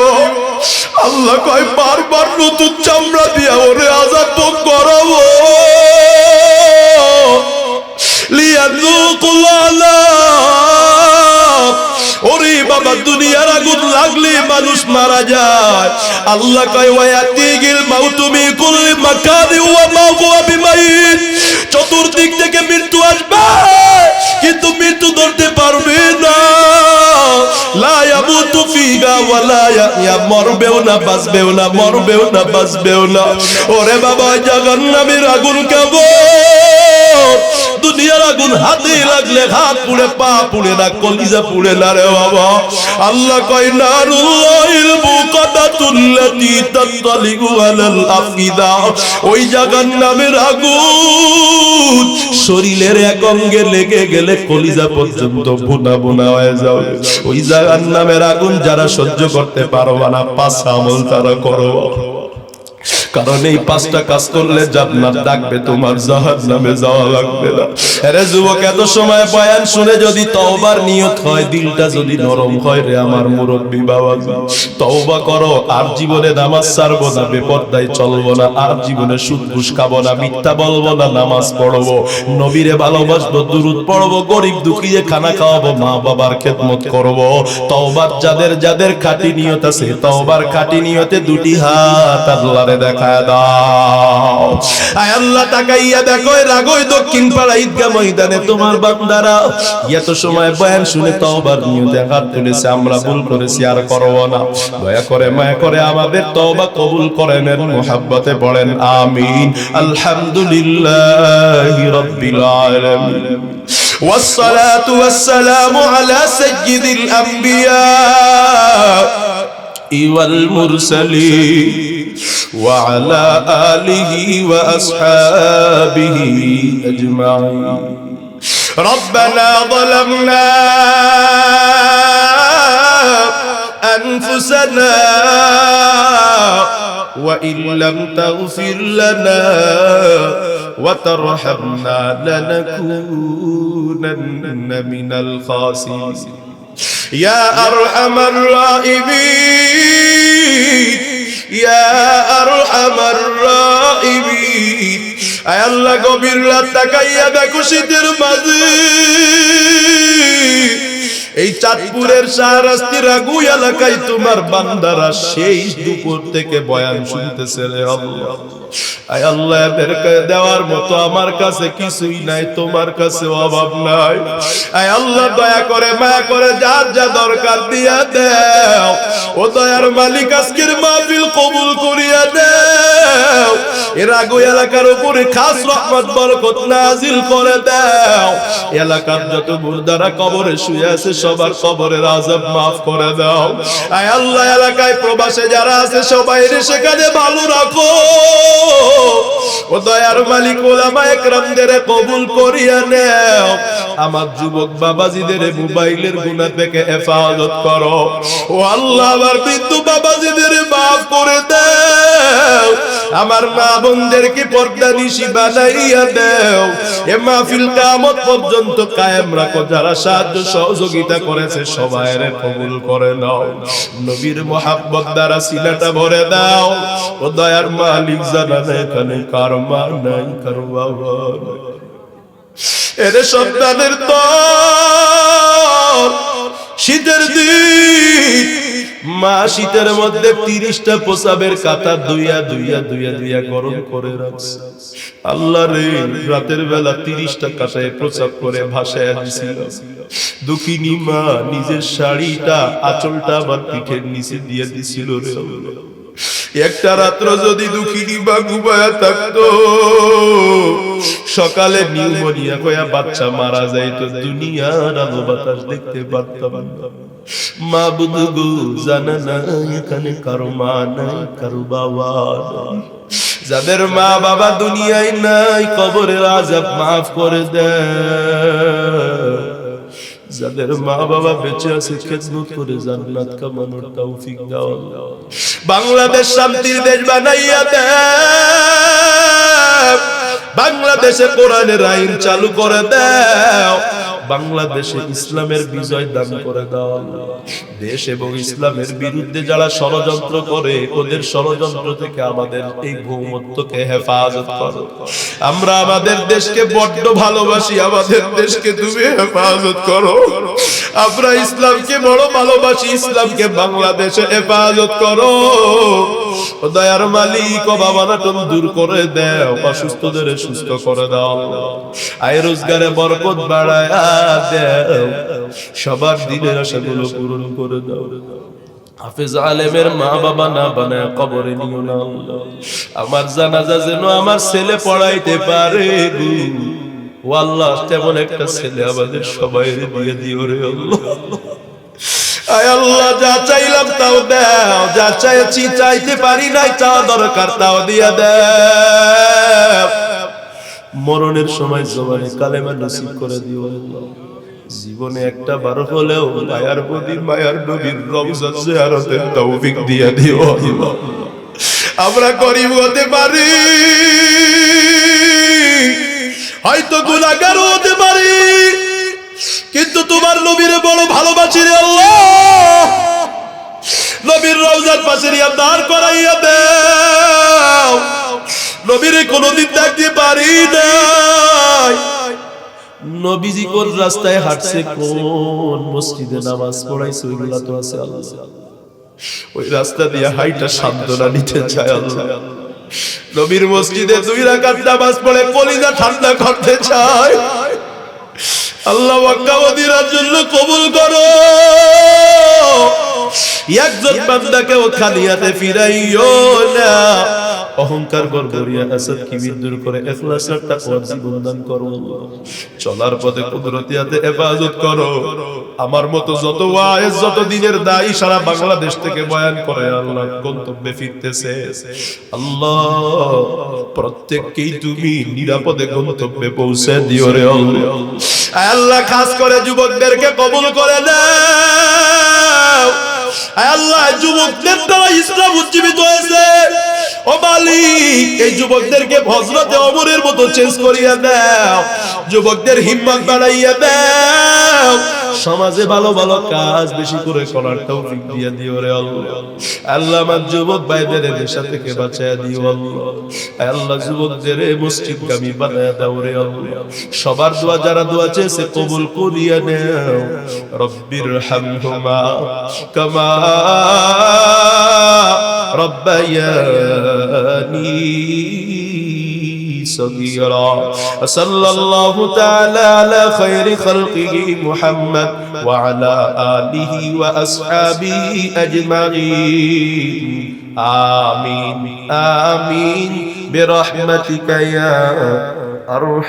S1: আল্লাহ কয় বারবার নতুন চামড়া দিয়া ওরে আযাব ভোগ করাবো। লিয়াযুকুল আযাব। ওরে বাবা, দুনিয়ার আগুন লাগলে মানুষ মারা যায়। আল্লাহ কয় ওয়ায়াতিগিল মাউতু মিন কুল্লি মাকানি ওয়া মা হুয়া বিমাইত। চতুর্দিক থেকে মৃত্যু আসবে, কিন্তু মৃত্যু ধরতে পারবে না। লা ইয়ামুতু ফিহা ওয়া লা ইয়াহইয়া। মরবেও না, বাঁচবেও না, মরবেও না, বাঁচবেও না। ওরে বাবা, জাহান্নামের আগুন কেমন! দুনিয়ার আগুন হাতে লাগলে হাত পুড়ে, পা পুড়ে না, কলিজা পুড়ে না রে বাবা। আল্লাহ কয় নারুল্লাহিল মুকাদ্দাতুল্লাতী তাত্তালিউ আলাল আফিদা, ওই জাহান্নামের আগুন শরীরের এক অঙ্গে লেগে গেলে কলিজা পর্যন্ত ভুনা ভুনা হয়ে যাবে। ওই জাহান্নামের আগুন যারা সহ্য করতে পারবে না, 5 আমল তারা করো, কারণ এই 5টা কাজ করলে জান্নাত ডাকবে, তোমার জাহান্নামে যাওয়া লাগবে না। আরে যুবক, এত সময় বয়ান শুনে যদি তওবার নিয়ত হয়, দিলটা যদি নরম হয় রে আমার মুরব্বি বাবা, তওবা করো। আর জীবনে নামাজ ছাড়বো না, বেপরদায় চলবো না, আর জীবনে সুদ ঘুষ খাবো না, মিথ্যা বলবো না, নামাজ পড়বো, নবীরে ভালোবাসবো, দুরূদ পড়বো, গরিব দুঃখীকে খানা খাওয়াবো, মা বাবার খেদমত করবো। তওবার যাদের যাদের খাঁটি নিয়ত আছে, তওবার খাঁটি নিয়তে 2টি হাত আল্লাহরে দেখা দাও। আয় আল্লাহ, তাকাইয়া দেখো রাগই দক্ষিণ পাড়া ঈদগাহ ময়দানে তোমার বান্দারা এত সময় বয়ান শুনে তওবার নিয়তে হাত তুলেছে। আমরা ভুল করেছি, আর করব না। দয়া করে মায়া করে আমাদের তওবা কবুল করেন, মুহাব্বতে পড়েন আমিন। আলহামদুলিল্লাহি রাব্বিল আলামিন, والصلاة والسلام على سيد الأنبياء والمرسلين وعلى آله وأصحابه أجمعين. ربنا ظلمنا أنفسنا وإن لم تغفر لنا وترحمنا لنكونن من الخاسرين. يا أرحم الراحمين يا أرحم الراحمين. আয় আল্লাহ, গভীর রাত তাকাইয়া দেখো শীতের মাঝে এই চাঁদপুরের শাহরাস্তি রাগু এলাকায় তোমার বান্দারা সেই দুপুর থেকে বয়ান শুনতেছে রে আল্লাহ। আয় আল্লাহ, এদেরকে দেওয়ার মতো আমার কাছে কিছুই নাই, তোমার কাছে অভাব নাই। আয় আল্লাহ, দয়া করে মায়া করে যার যা দরকার দিয়া দাও। ও দয়ার মালিক, আজকের মাহফিল কবুল করিয়া দাও। এ রাগু এলাকার উপরে খাস রহমত বরকত নাজিল করে দাও। এলাকার যত মুর্দারা কবরে শুয়ে আছে সবার কবরের আযাব মাফ করে দাও। আয় আল্লাহ, এলাকায় প্রবাসে যারা আছে সবাই সেখানে ভালো রাখো। ও দয়ার মালিক, ওলামা একরামদের কবুল করিয়া নাও। আমার যুবক বাবাজিদের মোবাইলের গুনাহ থেকে হেফাজত করো। ও আল্লাহ, আমার বৃদ্ধ বাবাজিদের মাফ করে দাও। আমার মা বোনদেরকে পর্দা নিশি বানাইয়া দাও। এ মাহফিল কিয়ামত পর্যন্ত কায়েম রাখো। যারা সাহায্য সহযোগিতা করেছে সবাইর কবুল করে নাও। নবীর মুহাব্বত দ্বারা সিনাটা ভরে দাও। ও দয়ার মালিক, জানা না এখানে কার মা নাই, কার বাবা নাই, এর সন্তানের তো শীতের দিন মা শীতের মধ্যে 30টা প্রসাবের কাতা দুইয়া দুইয়া দুইয়া দুইয়া গরম করে রাখছে। আল্লাহ রে, রাতের বেলা 30টা কাটায় প্রসাব করে ভাসায় দিছিল। দুঃখিনী মা নিজের শাড়িটা আঁচলটা আমার পিঠের নিচে দিয়ে দিছিল রে। একটা রাত্র যদি দুঃখিনী মা ঘুমায়া থাকতো, সকালে নিউমোনিয়া হইয়া বাচ্চা মারা যাইতো, দুনিয়ার আলো বাতাস দেখতে পারতাম না। মা বুধু গো, জানা না এখানে কারো মা নাই, কারো বাবা নাই। যাদের মা বাবা দুনিয়ায় নাই, কবরের আযাব মাফ করে দেয়। যাদের মা বাবা বেঁচে আছে, খেদমত করে জান্নাত কামানোর তৌফিক দাও। বাংলাদেশ শান্তির দেশ বানাইয়া দাও। বাংলাদেশে কোরআনের আইন চালু করে দাও। বাংলাদেশে ইসলামের বিজয় দান করে দাও। দেশ এবং ইসলামের বিরুদ্ধে যারা ষড়যন্ত্র করে, ওদের ষড়যন্ত্র থেকে আমাদের এই ভৌমত্বকে হেফাজত করো। আমরা আমাদের দেশকে বড্ড ভালোবাসি, আমাদের দেশকে তুমি হেফাজত করো। আমরা ইসলামকে বড় ভালোবাসি, ইসলামকে বাংলাদেশে হেফাজত করো। দয়ার মালিক, অভাব-অনটন দূর করে দাও, অসুস্থদের সুস্থ করে দাও। আয় রোজগারে বরকত বাড়ায় দাও, সবার দিনের আশাগুলো পূরণ করে দাও। হাফেজ আলেমের মা বাবা না বানায় কবরে নিও না। আমার জানাজা যেন আমার ছেলে পড়াইতে পারে। ও আল্লাহ তেমন একটা ছেলে আমাদের সবাই দিয়ে দিও রে আল্লাহ। আয় আল্লাহ যা চাইলাম তাও দাও, যা চাইছি চাইতে পারি নাই চাওয়া দরকার তাও দিয়া দাও। মরণের সময় জবানে কালেমা নসিব করে দিও আল্লাহ। জীবনে একটা বার হলেও মায়ার প্রতি মায়ার নবীর রওজা জিয়ারতের তৌফিক দিয়ে দিও আল্লাহ। আমরা গরিব হতে পারি, হয়তো গুনাহগার হতে পারি, কিন্তু তোমার নবীর বড় ভালোবাসি রে আল্লাহ। নবীর রওজার পাশে নিয়ে দাঁড় করাইয়া দাও। নবীর কোনদিন দেখতে পারি নাই। নবীজি কোন রাস্তায় হাঁটছে, কোন মসজিদে নামাজ পড়াইছে, ওইগুলা তো আছে আল্লাহ। ওই রাস্তা দিয়ে হাইটা সান্ত্বনা নিতে চায় আল্লাহ। নবীর মসজিদে 2 রাকাত নামাজ পড়ে কলিজা ঠান্ডা করতে চায় আল্লাহ। মক্কা মদিনার জন্য কবুল করো। একজন বান্দাকেও খালি হাতে ফিরাইও না। অহংকার গর্বরিয়া হাসদ কিবির দূর করে ইখলাস আর তাকওয়া জীবন দান করো। চলার পথে কুদরতি হাতে হেফাজত করো। আমার মতো যত ওয়াইজ যত দিনের দায়ী সারা বাংলাদেশ থেকে বয়ান করে আল্লাহ গন্তব্যে ফিরতেছে, আল্লাহ প্রত্যেককেই তুমি নিরাপদে গন্তব্যে পৌঁছে দিও রে আল্লাহ। আল্লাহ খাস করে যুবকদেরকে কবুল করে নাও। আল্লাহ যুবকদের দ্বারা ইসলাম উজ্জীবিত হয়েছে। ও মালিক এই যুবকদেরকে হযরতে ওমরের মতো চেঞ্জ করিয়া দাও। যুবকদের হিম্মত বাড়াইয়া দাও। সমাজে ভালো ভালো কাজ বেশি করে করার তৌফিক দিয়ে দিও রে আল্লাহ। আল্লাহ আমার যুবক ভাইদের নেশা থেকে বাঁচায়া দিও আল্লাহ। আল্লাহ যুবকদের মসজিদগামী বানায়া দাও রে আল্লাহ। সবার দোয়া যারা দোয়া চেয়েছে কবুল করিয়া নাও। রব্বির হামহুমা কামা ربياني صغيرا. صلى الله تعالى على خير خلقه محمد وعلى آله وأصحابه أجمعين. آمين آمين برحمتك يا أرحم